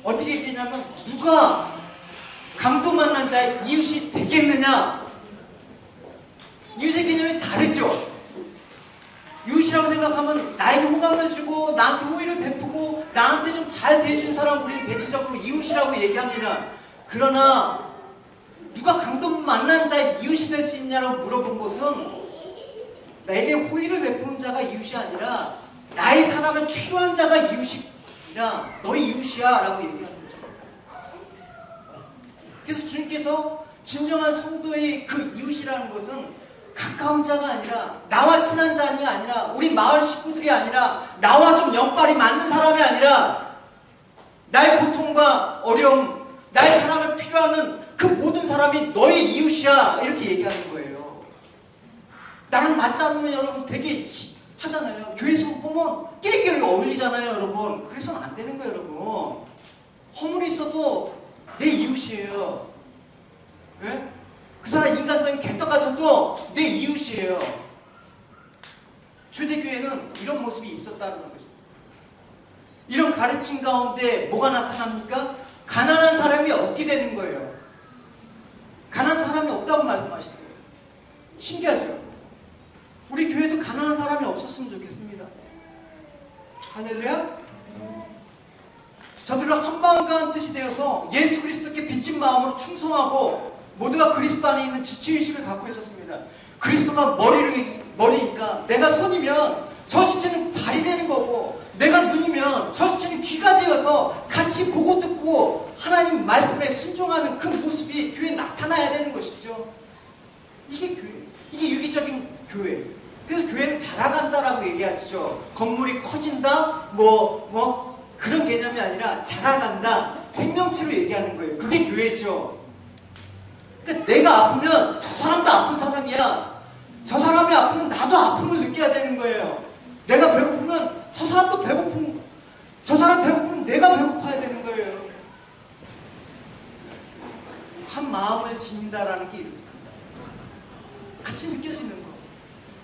어떻게 얘기했냐면 누가 강도 만난 자의 이웃이 되겠느냐. 이웃의 개념이 다르죠. 이웃이라고 생각하면 나에게 호감을 주고 나한테 호의를 베푸고 나한테 좀 잘 대해준 사람 우리는 대체적으로 이웃이라고 얘기합니다. 그러나 누가 강도 만난 자의 이웃이 될 수 있냐고 물어본 것은 나에게 호의를 베푸는 자가 이웃이 아니라 나의 사람을 필요한 자가 이웃이라 너희 이웃이야 라고 얘기하는 것입니다. 그래서 주님께서 진정한 성도의 그 이웃이라는 것은 가까운 자가 아니라 나와 친한 자가 아니라 우리 마을 식구들이 아니라 나와 좀 연발이 맞는 사람이 아니라 나의 고통과 어려움 나의 사람을 필요하는 그 모든 사람이 너의 이웃이야 이렇게 얘기하는 거예요. 나랑 맞지 않으면 여러분 되게 하잖아요. 교회에서 보면 끼리끼리 어울리잖아요, 여러분. 그래서는 안 되는 거예요, 여러분. 허물이 있어도 내 이웃이에요. 왜? 그 사람 인간성이 개떡같아도 내 이웃이에요. 초대교회는 이런 모습이 있었다는 거죠. 이런 가르침 가운데 뭐가 나타납니까? 가난한 사람이 없게 되는 거예요. 가난한 사람이 없다고 말씀하시는 거예요. 신기하죠? 우리 교회도 가난한 사람이 없었으면 좋겠습니다. 할렐루야? 저들은 한마음과 뜻이 되어서 예수 그리스도께 빚진 마음으로 충성하고 모두가 그리스도 안에 있는 지체의식을 갖고 있었습니다. 그리스도가 머리니까 내가 손이면 저 지체는 발이 되는 거고 내가 눈이면 저 지체는 귀가 되어서 같이 보고 듣고 하나님 말씀에 순종하는 그 모습이 교회에 나타나야 되는 것이죠. 이게 교회, 이게 유기적인 교회. 그래서 교회는 자라간다라고 얘기하죠. 건물이 커진다, 그런 개념이 아니라 자라간다, 생명체로 얘기하는 거예요. 그게 교회죠. 그러니까 내가 아프면 저 사람도 아픈 사람이야. 저 사람이 아프면 나도 아픔을 느껴야 되는 거예요. 내가 배고프면 저 사람도 배고픔, 저 사람 배고프면 내가 배고파야 되는 거예요. 한 마음을 지닌다라는 게 이렇습니다. 같이 느껴지는 거.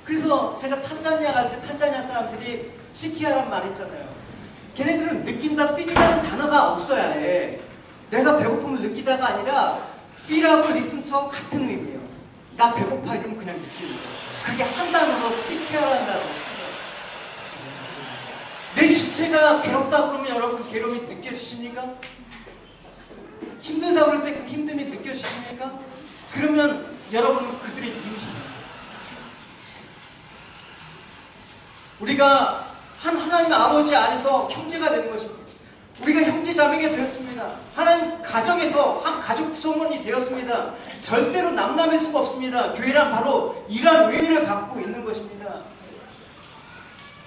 그래서 제가 탄자니아 갈 때 탄자니아 사람들이 시키아란 말 했잖아요. 걔네들은 느낀다, feel이라는 단어가 없어야 해. 내가 배고픔을 느끼다가 아니라 feel하고 listen to 같은 의미예요. 나 배고파 이러면 그냥 느끼는 거예요. 그게 한 단어로 시키아라는 단어로 써요. 내 지체가 괴롭다 그러면 여러분 그 괴로움이 느껴지십니까? 힘들다 그럴 때 그 힘듦이 느껴지십니까? 그러면 여러분은 그들의 이웃입니다. 우리가 한 하나님 아버지 안에서 형제가 되는 것입니다. 우리가 형제 자매가 되었습니다. 하나님 가정에서 한 가족 구성원이 되었습니다. 절대로 남남일 수가 없습니다. 교회란 바로 이러한 의미를 갖고 있는 것입니다.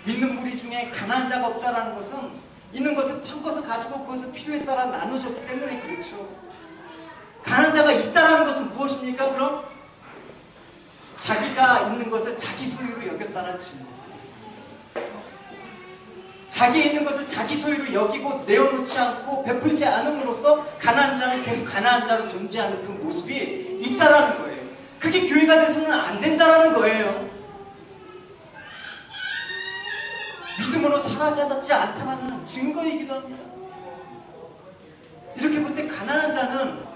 믿는 무리 중에 가난한 자가 없다는 것은 있는 것을 판 것을 가지고 그것을 필요에 따라 나누셨기 때문에 그렇죠. 가난한 자가 있다는 것은 무엇입니까? 그럼 자기가 자기가 있는 것을 자기 소유로 여겼다는 증거. 자기에 있는 것을 자기 소유로 여기고 내어놓지 않고 베풀지 않음으로써 가난한 자는 계속 가난한 자로 존재하는 그 모습이 있다라는 거예요. 그게 교회가 돼서는 안 된다라는 거예요. 믿음으로 살아가지 않다라는 증거이기도 합니다. 이렇게 볼 때 가난한 자는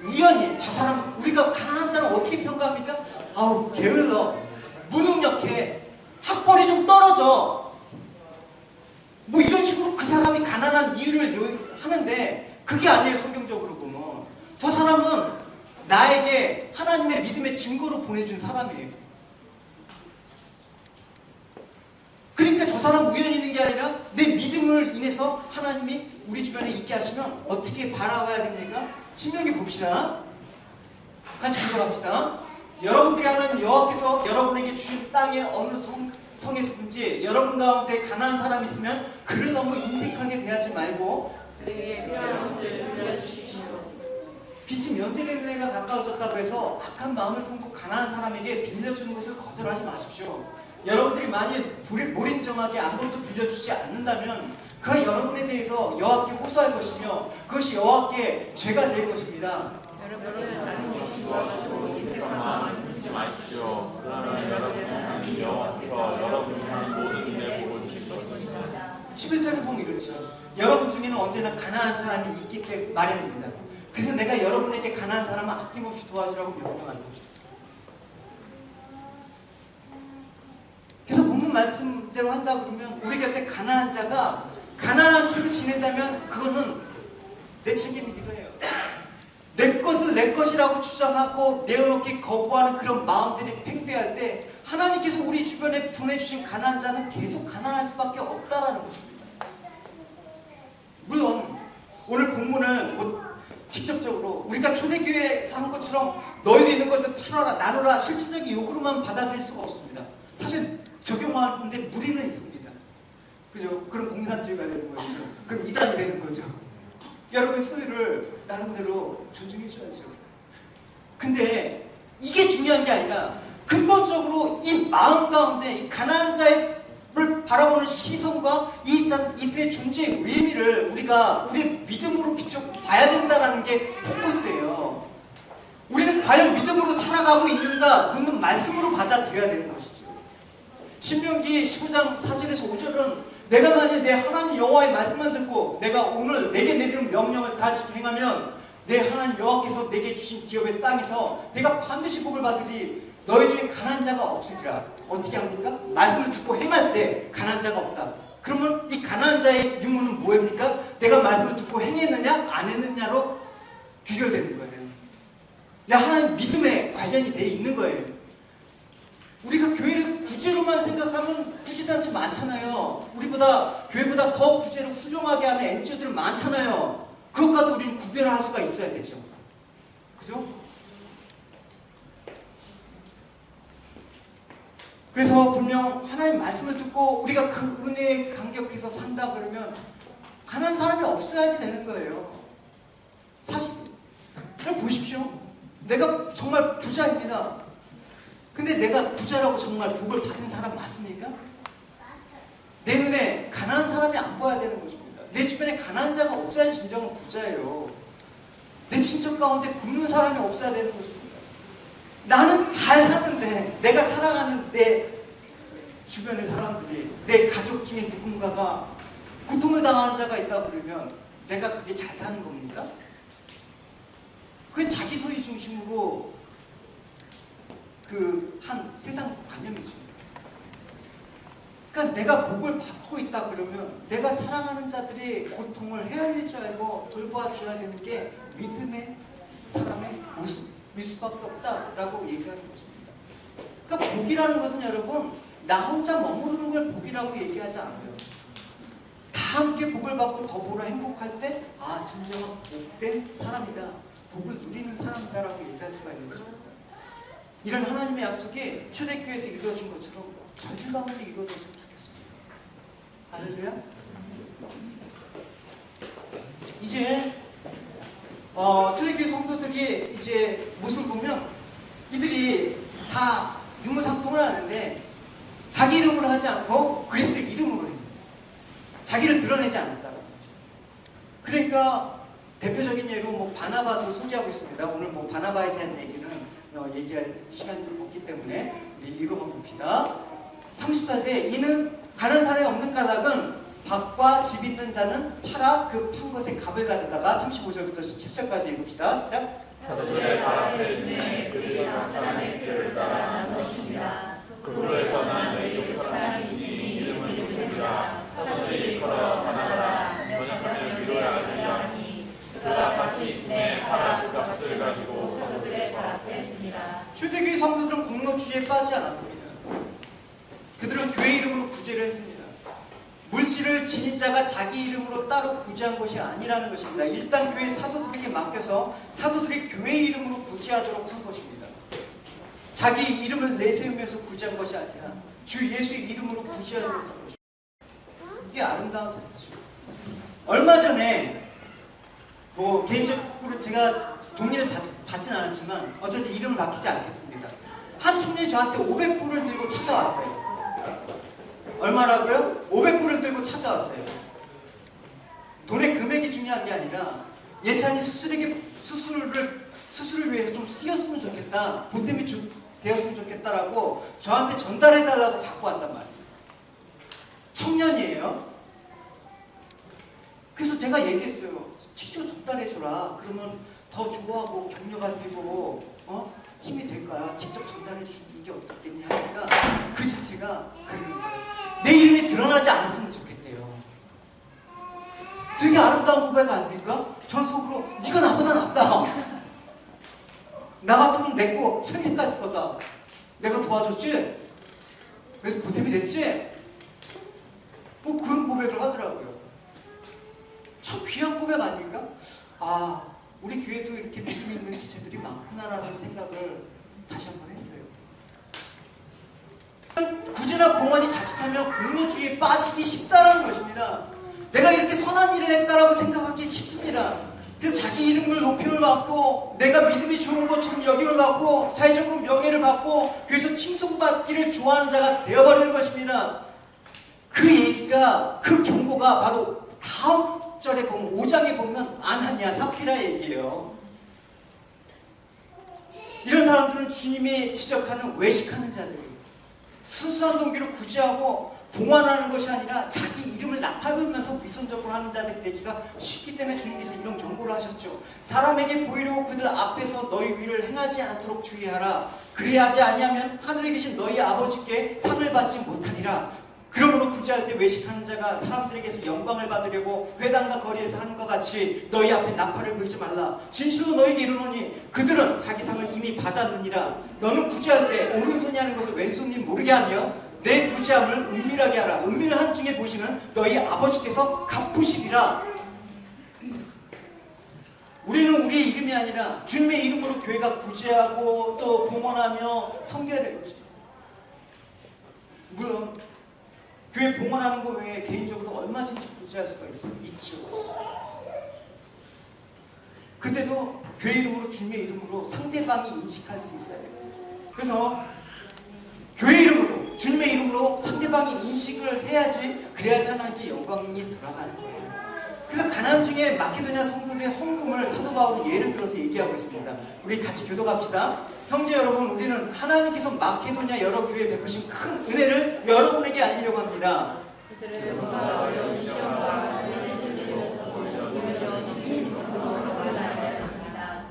우연히 저 사람, 우리가 가난한 자는 어떻게 평가합니까? 아우 게을러, 무능력해, 학벌이 좀 떨어져, 뭐 이런 식으로 그 사람이 가난한 이유를 하는데 그게 아니에요. 성경적으로 보면 저 사람은 나에게 하나님의 믿음의 증거로 보내준 사람이에요. 그러니까 저 사람 우연히 있는 게 아니라 내 믿음을 인해서 하나님이 우리 주변에 있게 하시면 어떻게 바라봐야 됩니까? 신명기 봅시다. 같이 읽어갑시다. 여러분들이 하는 여호와께서 여러분에게 주신 땅의 어느 성에서든지 여러분 가운데 가난한 사람이 있으면 그를 너무 인색하게 대하지 말고 그에게 필요한 것을 빌려주십시오. 빚이 면제되는 해가 가까워졌다고 해서 악한 마음을 품고 가난한 사람에게 빌려주는 것을 거절하지 마십시오. 여러분들이 만일 몰인정하게 아무것도 빌려주지 않는다면 그가 여러분에 대해서 여호와께 호소할 것이며 그것이 여호와께 죄가 될 것입니다. 여러분은 나는 주와가지고 인색한 마음을 품지 마십시오. 그러면 여러분은 하나님 여호와께서 여러분이 하는 모든 일을 보고 주실 것입니다. 11절을 보면 이렇죠. 여러분 중에는 언제나 가난한 사람이 있기 때문에 마련입니다. 그래서 내가 여러분에게 가난한 사람을 아낌없이 도와주라고 명령하는 것입니다. 그래서 본문 말씀대로 한다 그러면 우리 곁에 가난한 자가 가난한 채로 지낸다면 그거는 내 책임이기도 해요. 내 것을 내 것이라고 주장하고 내어놓기 거부하는 그런 마음들이 팽배할 때 하나님께서 우리 주변에 보내주신 가난한 자는 계속 가난할 수밖에 없다라는 것입니다. 물론 오늘 본문은 뭐 직접적으로 우리가 초대교회에 사는 것처럼 너희도 있는 것을 팔아라 나눠라 실질적인 요구로만 받아들일 수가 없습니다. 사실 적용하는데 무리는 있습니다. 그죠? 그럼 공산주의가 되는 거죠. 그럼 이단이 되는 거죠. 여러분의 소유를 나름대로 존중해줘야죠. 근데 이게 중요한 게 아니라 근본적으로 이 마음 가운데 이 가난한 자를 바라보는 시선과 이들의 존재의 의미를 우리가 우리의 믿음으로 비춰봐야 된다는 게 포커스예요. 우리는 과연 믿음으로 살아가고 있는가 묻는 말씀으로 받아들여야 되는 것이죠. 신명기 15장 4절에서 5절은 내가 만약 내 하나님 여호와의 말씀만 듣고 내가 오늘 내게 내리는 명령을 다 집행하면 내 하나님 여호와께서 내게 주신 기업의 땅에서 내가 반드시 복을 받으리. 너희 중에 가난한 자가 없으리라. 어떻게 합니까? 말씀을 듣고 행할 때 가난한 자가 없다. 그러면 이 가난한 자의 유무는 뭐입니까? 내가 말씀을 듣고 행했느냐 안 했느냐로 귀결되는 거예요. 내 하나님 믿음에 관련이 돼 있는 거예요. 우리가 교회를 구제로만 생각하면 구제단체 많잖아요. 교회보다 더 구제를 훌륭하게 하는 NGO들 많잖아요. 그것과도 우리는 구별을 할 수가 있어야 되죠. 그죠? 그래서 분명 하나님 말씀을 듣고 우리가 그 은혜에 감격해서 산다 그러면 가난한 사람이 없어야지 되는 거예요. 사실 그럼 보십시오. 내가 정말 부자입니다. 근데 내가 부자라고 정말 복을 받은 사람 맞습니까? 내 눈에 가난한 사람이 안 보여야 되는 것입니다. 내 주변에 가난한 자가 없어야 진정한 부자예요. 내 친척 가운데 굶는 사람이 없어야 되는 것입니다. 나는 잘 사는데 내가 사랑하는 내 주변의 사람들이 내 가족 중에 누군가가 고통을 당하는 자가 있다 그러면 내가 그게 잘 사는 겁니까? 그게 자기 소유 중심으로 한 세상 관념이죠. 그러니까 내가 복을 받고 있다 그러면 내가 사랑하는 자들의 고통을 헤아릴 줄 알고 돌봐줘야 되는 게 믿음의 사람의 모습일 수밖에 없다라고 얘기하는 것입니다. 그러니까 복이라는 것은 여러분 나 혼자 머무르는 걸 복이라고 얘기하지 않아요. 다 함께 복을 받고 더불어 행복할 때 진정한 복된 사람이다. 복을 누리는 사람이다라고 얘기할 수가 있는 거죠. 이런 하나님의 약속이 초대교회에서 이루어진 것처럼 저희 가운데 이루어졌으면 좋겠습니다. 할렐루야. 이제 초대교회 성도들이 이제 모습을 보면 이들이 다 유무상통을 하는데 자기 이름으로 하지 않고 그리스도 이름으로 해요. 자기를 드러내지 않았다고. 그러니까 대표적인 예로 뭐 바나바도 소개하고 있습니다. 오늘 뭐 바나바에 대한 얘기는 얘기할 시간이 없기 때문에 우리 읽어봐 봅시다. 34절에 이는 가는 산에 없는 까닭은 밭과 집 있는 자는 팔아 그 판 것에 값을 가져다가 35절부터 7절까지 읽읍시다. 시작. 사도들의 발 앞에 있네 그들이 각 사람의 필요를 따라 나누었습니다. 그로에서 난 너희 육 사람이 있으니 이름은 요셉이라. 사도들이 걸어 바나바라 번역하면 위로의 아들이라 하니 그가 밭이 있음에 팔아 그 값을 가지고 사도들의 발 앞에 두니라. 초대교회 성도들은 공로주의에 빠지지 않았습니다. 그들은 교회 이름으로 구제를 했습니다. 물질을 지닌 자가 자기 이름으로 따로 구제한 것이 아니라는 것입니다. 일단 교회 사도들에게 맡겨서 사도들이 교회 이름으로 구제하도록 한 것입니다. 자기 이름을 내세우면서 구제한 것이 아니라 주 예수의 이름으로 구제하도록 한 것입니다. 이게 아름다운 사도죠. 얼마 전에 뭐 개인적으로 제가 동의를 받진 않았지만 어쨌든 이름을 맡기지 않겠습니다. 한 청년이 저한테 500불을 들고 찾아왔어요. 얼마라고요? 500불을 들고 찾아왔어요. 돈의 금액이 중요한 게 아니라 예찬이 수술을 위해서 좀 쓰였으면 좋겠다, 보탬이 되었으면 좋겠다라고 저한테 전달해달라고 갖고 왔단 말이에요. 청년이에요. 그래서 제가 얘기했어요. 직접 전달해줘라. 그러면 더 좋아하고 격려가 되고 힘이 될 거야. 직접 전달해주는 게 어떻겠냐 하니까 그 자체가 내 이름이 드러나지 않았으면 좋겠대요. 되게 아름다운 고백 아닙니까? 전 속으로 네가 나보다 낫다. 나 같으면 내 거 선택했을 거다. 내가 도와줬지? 그래서 보탬이 됐지? 뭐 그런 고백을 하더라고요. 참 귀한 고백 아닙니까? 아, 우리 교회도 이렇게 믿음 있는 지체들이 많구나라는 생각을 다시 한번 했어요. 구제나 봉헌이 자칫하면 공로주의에 빠지기 쉽다라는 것입니다. 내가 이렇게 선한 일을 했다라고 생각하기 쉽습니다. 그래서 자기 이름을 높임을 받고 내가 믿음이 좋은 것처럼 여김을 받고 사회적으로 명예를 받고 교회에서 칭송받기를 좋아하는 자가 되어버리는 것입니다. 그 얘기가, 그 경고가 바로 다음 절에 보면 5장에 보면 아나니아 삽비라 얘기예요. 이런 사람들은 주님이 지적하는 외식하는 자들이에요. 순수한 동기로 구제하고 봉헌하는 것이 아니라 자기 이름을 나팔면서 위선적으로 하는 자들이 되기가 쉽기 때문에 주님께서 이런 경고를 하셨죠. 사람에게 보이려고 그들 앞에서 너희 위를 행하지 않도록 주의하라. 그래야 하지 아니하면 하늘에 계신 너희 아버지께 상을 받지 못하리라. 그러므로 구제할 때 외식하는 자가 사람들에게서 영광을 받으려고 회당과 거리에서 하는 것 같이 너희 앞에 나팔을 불지 말라. 진실로 너희에게 이르노니 그들은 자기 상을 이미 받았느니라. 너는 구제할 때 오른손이 하는 것을 왼손이 모르게 하며 내 구제함을 은밀하게 하라. 은밀한 중에 보시는 너희 아버지께서 갚으시리라. 우리는 우리의 이름이 아니라 주님의 이름으로 교회가 구제하고 또 봉헌하며 섬겨야 될 것입니다. 물론 교회 봉헌하는 것 외에 개인적으로 얼마든지 구제할 수가 있죠. 그때도 교회 이름으로, 주님의 이름으로 상대방이 인식할 수 있어야 돼요. 그래서 교회 이름으로, 주님의 이름으로 상대방이 인식을 해야지, 그래야지 하나님께 영광이 돌아가는 거예요. 그래서 가나안 중에 마케도냐 성도들의 헌금을 사도 바울은 예를 들어서 얘기하고 있습니다. 우리 같이 교도갑시다. 형제 여러분, 우리는 하나님께서 마케도냐 여러 교회에 베푸신 큰 은혜를 여러분에게 알리려고 합니다.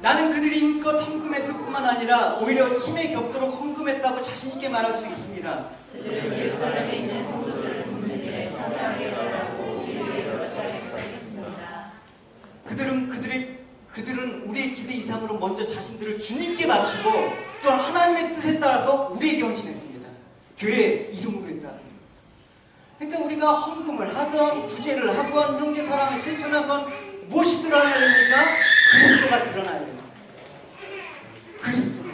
나는 그들이 힘껏 헌금했을 뿐만 아니라 오히려 힘에 겹도록 헌금했다고 자신있게 말할 수 있습니다. 그들은 예루살렘에 있는 성도들을 돕는 일에 참여하게 해달라고 우리에게 여러 차례 부탁했습니다. 그들은 우리의 기대 이상으로 먼저 자신들을 주님께 맞추고 또한 하나님의 뜻에 따라서 우리에게 헌신했습니다. 교회의 이름으로 했다. 그러니까 우리가 헌금을 하던, 구제를 하건, 형제 사랑을 실천하건 무엇이 드러나야 됩니까? 그리스도가 드러나야 됩니다. 그리스도.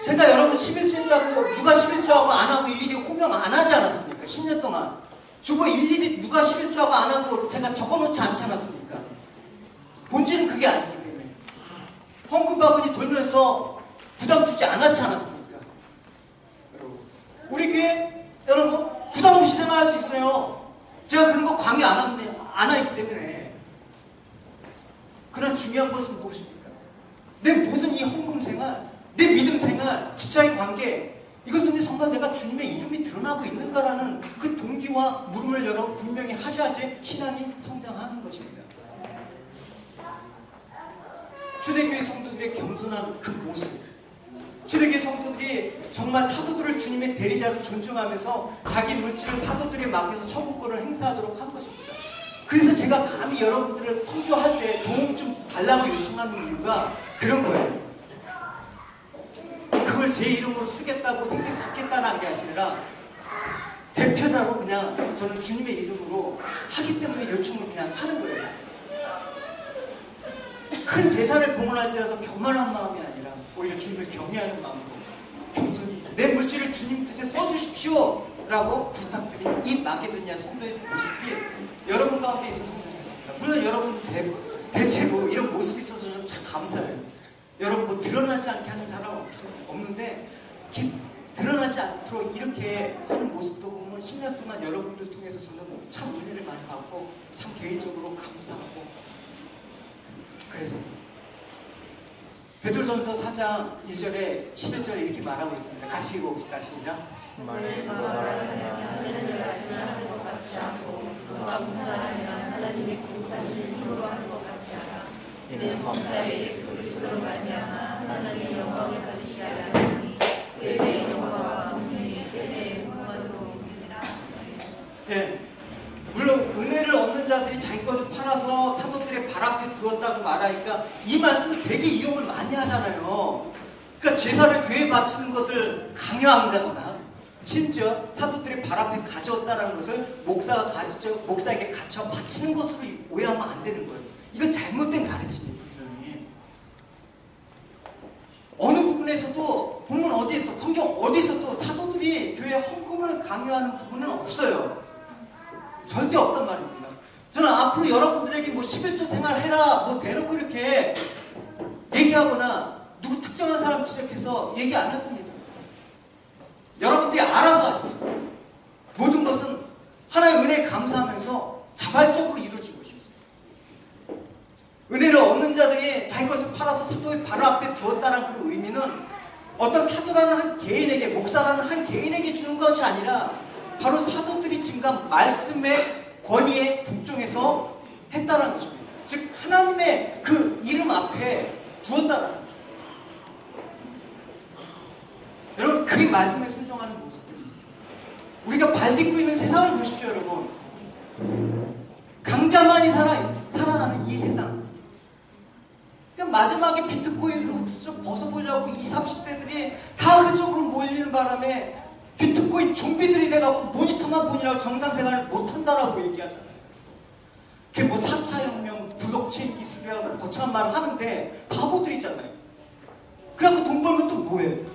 제가 여러분 11주 했다고 누가 11주하고 안 하고 일일이 호명 안 하지 않았습니까? 10년 동안. 주보 일일이 누가 11주하고 안 하고 제가 적어놓지 않지 않았습니까? 본질은 그게 아니기 때문에. 헌금 바구니 돌면서 부담 주지 않았지 않았습니까? 여러분, 우리 교회 여러분 부담 없이 생활할 수 있어요. 제가 그런 거 강요 안 하기 때문에. 그러나 중요한 것은 무엇입니까? 내 모든 이 헌금 생활, 내 믿음 생활, 지자의 관계, 이것 통해 정말 내가 주님의 이름이 드러나고 있는가라는 그 동기와 물음을 여러분 분명히 하셔야지 신앙이 성장하는 것입니다. 초대교회 성도들의 겸손한 그 모습, 초대교회 성도들이 정말 사도들을 주님의 대리자로 존중하면서 자기 물질을 사도들에 맡겨서 처분권을 행사하도록 한 것입니다. 그래서 제가 감히 여러분들을 선교할 때 도움 좀 달라고 요청하는 이유가 그런 거예요. 그걸 제 이름으로 쓰겠다고 생각하겠다는 게 아니라 대표자로 그냥 저는 주님의 이름으로 하기 때문에 요청을 그냥 하는 거예요. 큰 제사를 봉헌할지라도 교만한 마음이 아니라 오히려 주님을 경외하는 마음으로 겸손히 내 물질을 주님 뜻에 써주십시오 라고 부탁드린 이 마게도냐 성도의 모습이 여러분 가운데 있었으면 좋겠습니다. 물론 여러분도 대체로 이런 모습이 있어서 저는 참 감사해요. 여러분 뭐 드러나지 않게 하는 사람 없는데 드러나지 않도록 이렇게 하는 모습도 보면 10년 동안 여러분들 통해서 저는 참 은혜를 많이 받고 참 개인적으로 감사하고 그래서 베드로전서 4장 1절에 11절에 이렇게 말하고 있습니다. 같이 읽어봅시다. 시작. 만일 누가 말하면 하나님의 말씀을 하는 것 같지 않고 누가 봉사하면 하나님이 구속하신 힘으로 하는 것 같지 않아. 이는 범사의 예수 그리스도로 말미암아 하나님의 영광을 받으시려 하나니 그의 영광과 공의의 세세의 무관으로 옮기리라. 예, 물론 은혜를 얻는 자들이 자기 것을 팔아서 사도들의 발 앞에 두었다고 말하니까 이 말씀을 되게 이용을 많이 하잖아요. 그러니까 제사를 교회에 바치는 것을 강요한다거나 심지어 사도들의 발 앞에 가져왔다는 것을 목사에게 갖춰 바치는 것으로 오해하면 안 되는 거예요. 이건 잘못된 가르침이에요. 분명히 어느 부분에서도 보면 어디에서 성경 어디에서도 사도들이 교회 헌금을 강요하는 부분은 없어요. 절대 없단 말입니다. 저는 앞으로 여러분들에게 뭐 11조 생활해라 뭐 대놓고 이렇게 얘기하거나 누구 특정한 사람 지적해서 얘기 안 할 겁니다. 여러분들이 알아서 하십시오. 모든 것은 하나의 은혜에 감사하면서 자발적으로 이루어지고 있습니다. 은혜를 얻는 자들이 자기 것을 팔아서 사도의 발 앞에 두었다는 그 의미는 어떤 사도라는 한 개인에게, 목사라는 한 개인에게 주는 것이 아니라 바로 사도들이 지금 말씀의 권위에 복종해서 했다는 것입니다. 즉 하나님의 그 이름 앞에 두었다는 것입니다. 여러분 그 말씀에 순종하는 모습들이 있어요. 우리가 발딛고 있는 세상을 보십시오. 여러분 강자만이 살아나는 이 세상. 그러니까 마지막에 비트코인으로 벗어보려고 20, 30대들이 다 그쪽으로 몰리는 바람에 비트코인 좀비들이 돼가지고 모니터만 보느라고 정상생활을 못한다라고 얘기하잖아요. 그게 뭐 4차 혁명, 블록체인 기술이라고 거창한 말을 하는데 바보들이잖아요. 그래갖고 돈 벌면 또 뭐예요?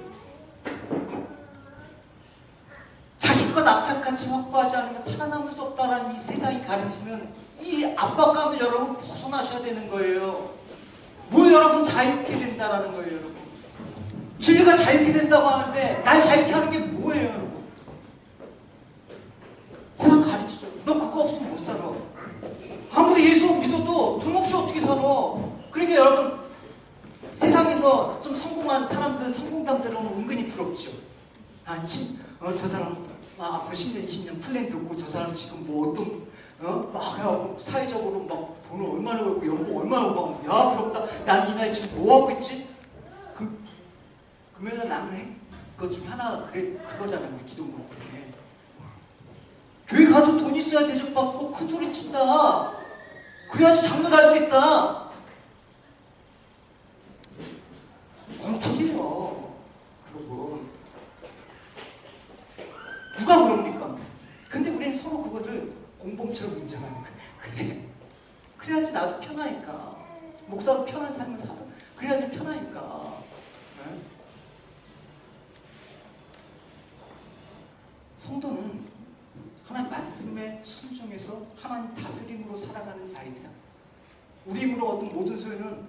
자기 것 압착같이 확보하지 않으면 살아남을 수 없다라는 이 세상이 가르치는 이 압박감을 여러분 벗어나셔야 되는 거예요. 뭘 여러분 자유케 된다라는 거예요. 여러분 진리가 자유케 된다고 하는데 날 자유케 하는 게 뭐예요? 여러분 세상 가르치죠. 너 그거 없으면 못 살아. 아무리 예수 믿어도 돈 없이 어떻게 살아. 그러니까 여러분 세상에서 좀 성공한 사람들은 성공담들은 은근히 부럽죠. 저 사람 앞으로 10년, 20년 플랜도 없고 저 사람 지금 뭐 어떤 막 해갖고 사회적으로 막 돈을 얼마나 벌고 연봉 얼마나 벌고 야 부럽다. 난 이 나이 지금 뭐 하고 있지? 그러면 나는 그것 중에 하나가 그거잖아요. 우리 기독교 때문에 교회 가도 돈 있어야 대접받고 큰 소리 친다. 그래야지 장로 달 수 있다. 엉터리예요. 여러분 누가 그럽니까? 근데 우리는 서로 그것을 공범처럼 인정하는 거예요. 그래. 그래야지 나도 편하니까. 목사도 편한 삶을 살아. 그래야지 편하니까. 네? 성도는 하나님 말씀에 순종해서 하나님 다스림으로 살아가는 자이다. 우리 힘으로 얻은 모든 소유는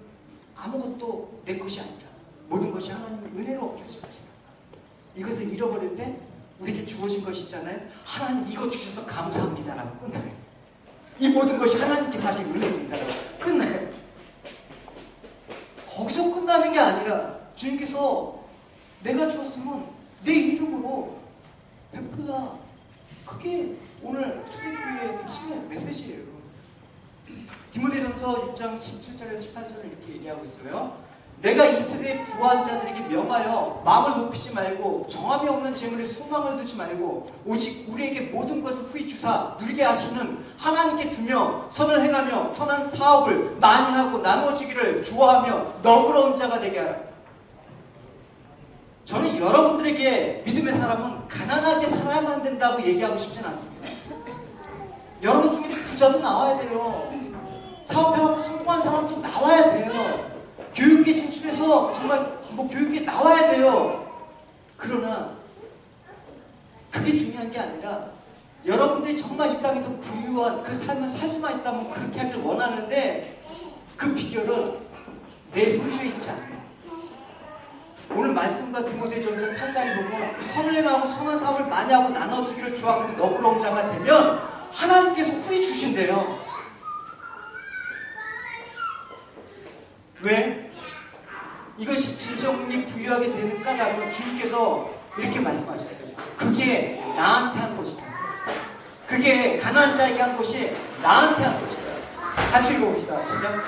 아무것도 내 것이 아니라 모든 것이 하나님의 은혜로 얻게 하신 것이다. 이것을 잃어버릴 때 우리에게 주어진 것이 있잖아요. 하나님 이거 주셔서 감사합니다라고 끝나요. 이 모든 것이 하나님께서 하신 은혜입니다라고 끝나요. 거기서 끝나는 게 아니라 주님께서 내가 주었으면 내 이름으로 베풀라. 그게 오늘 초대교회의 핵심의 메시지예요. 디모데전서 6장 17절에서 18절을 이렇게 얘기하고 있어요. 내가 이 세대 부한 자들에게 명하여 마음을 높이지 말고 정함이 없는 재물에 소망을 두지 말고 오직 우리에게 모든 것을 후히 주사 누리게 하시는 하나님께 두며 선을 행하며 선한 사업을 많이 하고 나누어주기를 좋아하며 너그러운 자가 되게 하라. 저는 여러분들에게 믿음의 사람은 가난하게 살아야만 된다고 얘기하고 싶지는 않습니다. 여러분 중에 부자도 나와야 돼요. 사업해갖고 성공한 사람도 나와야 돼요. 교육에 진출해서 정말 교육에 나와야 돼요. 그러나 그게 중요한 게 아니라 여러분들이 정말 이 땅에서 부유한 그 삶을 살 수만 있다면 그렇게 하길 원하는데 그 비결은 내 소유에 있지 않아요. 오늘 말씀과 디모데전서 8장에 보면 선을 행하고 선한 사업을 많이 하고 나눠주기를 좋아하고 너그러운 자가 되면 하나님께서 후히 주신대요. 왜? 이것이 진정이 부유하게 되는 까닭은 주님께서 이렇게 말씀하셨어요. 그게 나한테 한 것이다. 그게 가난한 자에게 한 것이 나한테 한 것이다. 다시 읽어봅시다. 시작.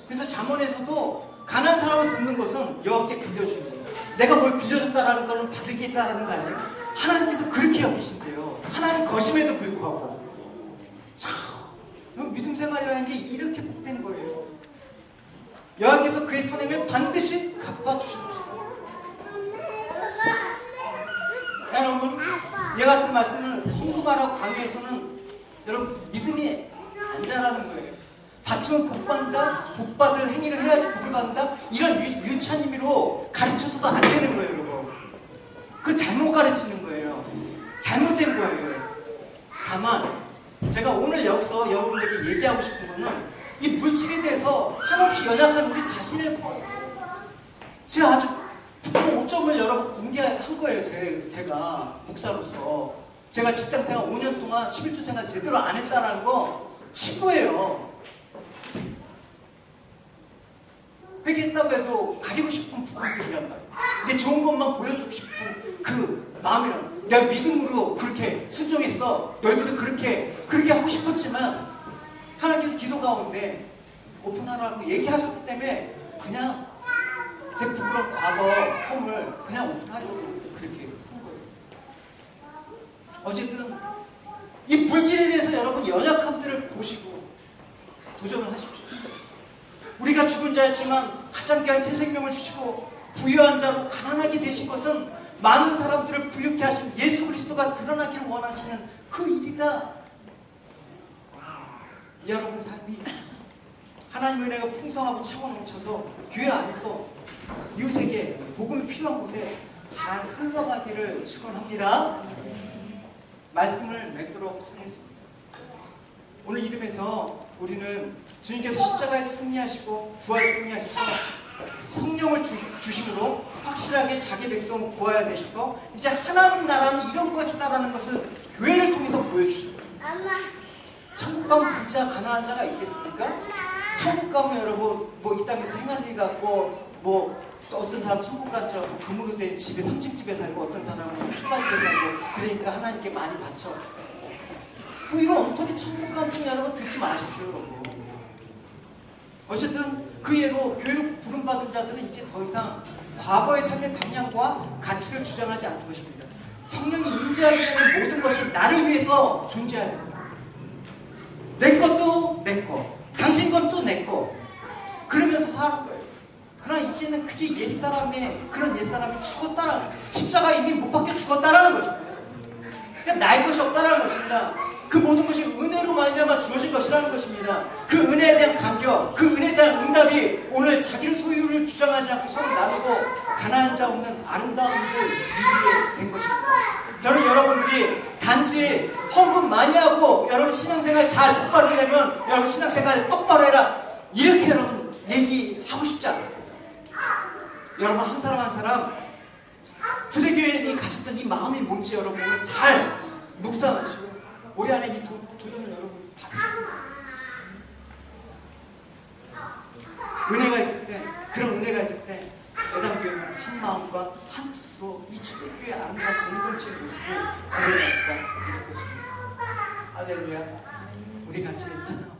그래서 잠언에서도 가난한 사람을 돕는 것은 여호와께 빌려주는 거예요. 내가 뭘 빌려줬다라는 거는 받을 게 있다라는 거 아니에요? 하나님께서 그렇게 여기신대요. 하나님 거심에도 불구하고. 참, 믿음 생활이라는 게 이렇게 복된 거예요. 여호와께서 그의 선행을 반드시 갚아주실 것이다. 여러분, 이 같은 말씀을 헌금하라고 강요해서는 여러분 믿음이 안 자라는 거예요. 바치면 복 받는다, 복 받을 행위를 해야지 복을 받는다, 이런 유치한 의미로 가르쳐서도 안 되는 거예요, 여러분. 그건 잘못 가르치는 거예요. 잘못된 거예요. 다만 제가 오늘 여기서 여러분들에게 얘기하고 싶은 거는 이 물질에 대해서 한없이 연약한 우리 자신을 제가 아주 부끄러운 5점을 여러분 공개한 거예요. 제가 목사로서 제가 직장생활 5년 동안 11주 생활 제대로 안 했다는 거 친구예요. 회개했다고 해도 가리고 싶은 부분들이란 말이에요. 내 좋은 것만 보여주고 싶은 그 마음이란, 내가 믿음으로 그렇게 순종했어. 너희들도 그렇게 하고 싶었지만 하나님께서 기도 가운데 오픈하라고 얘기하셨기 때문에 그냥 제 부끄러운 과거 험을 그냥 오픈하려고 그렇게 한 거예요. 어쨌든 이 물질에 대해서 여러분 연약함들을 보시고 도전을 하십시오. 우리가 죽은 자였지만 가장 귀한 새 생명을 주시고 부유한 자로 가난하게 되신 것은 많은 사람들을 부유케 하신 예수 그리스도가 드러나기를 원하시는 그 일이다. 여러분 삶이 하나님의 은혜가 풍성하고 차고 넘쳐서 교회 안에서 이웃에게 복음이 필요한 곳에 잘 흘러가기를 축원합니다. 말씀을 맺도록 하겠습니다. 오늘 이름에서 우리는 주님께서 십자가에 승리하시고 부활에 승리하셔서 성령을 주심으로 확실하게 자기 백성을 구하여 내셔서 이제 하나님 나라는 이런 것이다라는 것을 교회를 통해서 보여주십니다. 천국 가면 부자 가난한 자가 있겠습니까? 천국 가면 여러분 이 땅에서 행한 일 같고 어떤 사람 천국 갔죠. 금으로 된 집에 3층 집에 살고 어떤 사람은 초가집에 살고 그러니까 하나님께 많이 바쳐. 이런 엉터리 천국 감정 여러분 듣지 마십시오. 여러분. 어쨌든 그 예로 교회로 부름받은 자들은 이제 더 이상 과거의 삶의 방향과 가치를 주장하지 않는 것입니다. 성령이 임재하기 전에 모든 것이 나를 위해서 존재해야 됩니다. 내 것도 내 거, 당신 것도 내 거. 그러면서 사는 거예요. 그러나 이제는 그게 그런 옛사람이 죽었다라는, 십자가에 이미 못 박혀 죽었다라는 것입니다. 그러니까 나의 것이 없다라는 것입니다. 그 모든 것이 은혜로 말미암아 주어진 것이라는 것입니다. 그 은혜에 대한 감격, 그 은혜에 대한 응답이 오늘 자기의 소유를 주장하지 않고 서로 나누고 가난한 자 없는 아름다운 일을 이루게 된 것입니다. 저는 여러분들이 단지 헌금 많이 하고 여러분 신앙생활 잘 똑바로 하려면 여러분 신앙생활 똑바로 해라 이렇게 여러분 얘기하고 싶지 않습니다. 여러분 한 사람 한 사람 주대교인이 가졌던 이 마음이 뭔지 여러분 잘 묵상하시고 올해 안에 이 도전을 여러분 받으시고 은혜가 있을 때 그런 은혜가 있을 때 예담교회는 한 마음과 한 뜻으로 이 주대교회 아름다운 공동체의 모습을 보여줄 수가 있을 것입니다. 할렐루야. 우리 같이 찬양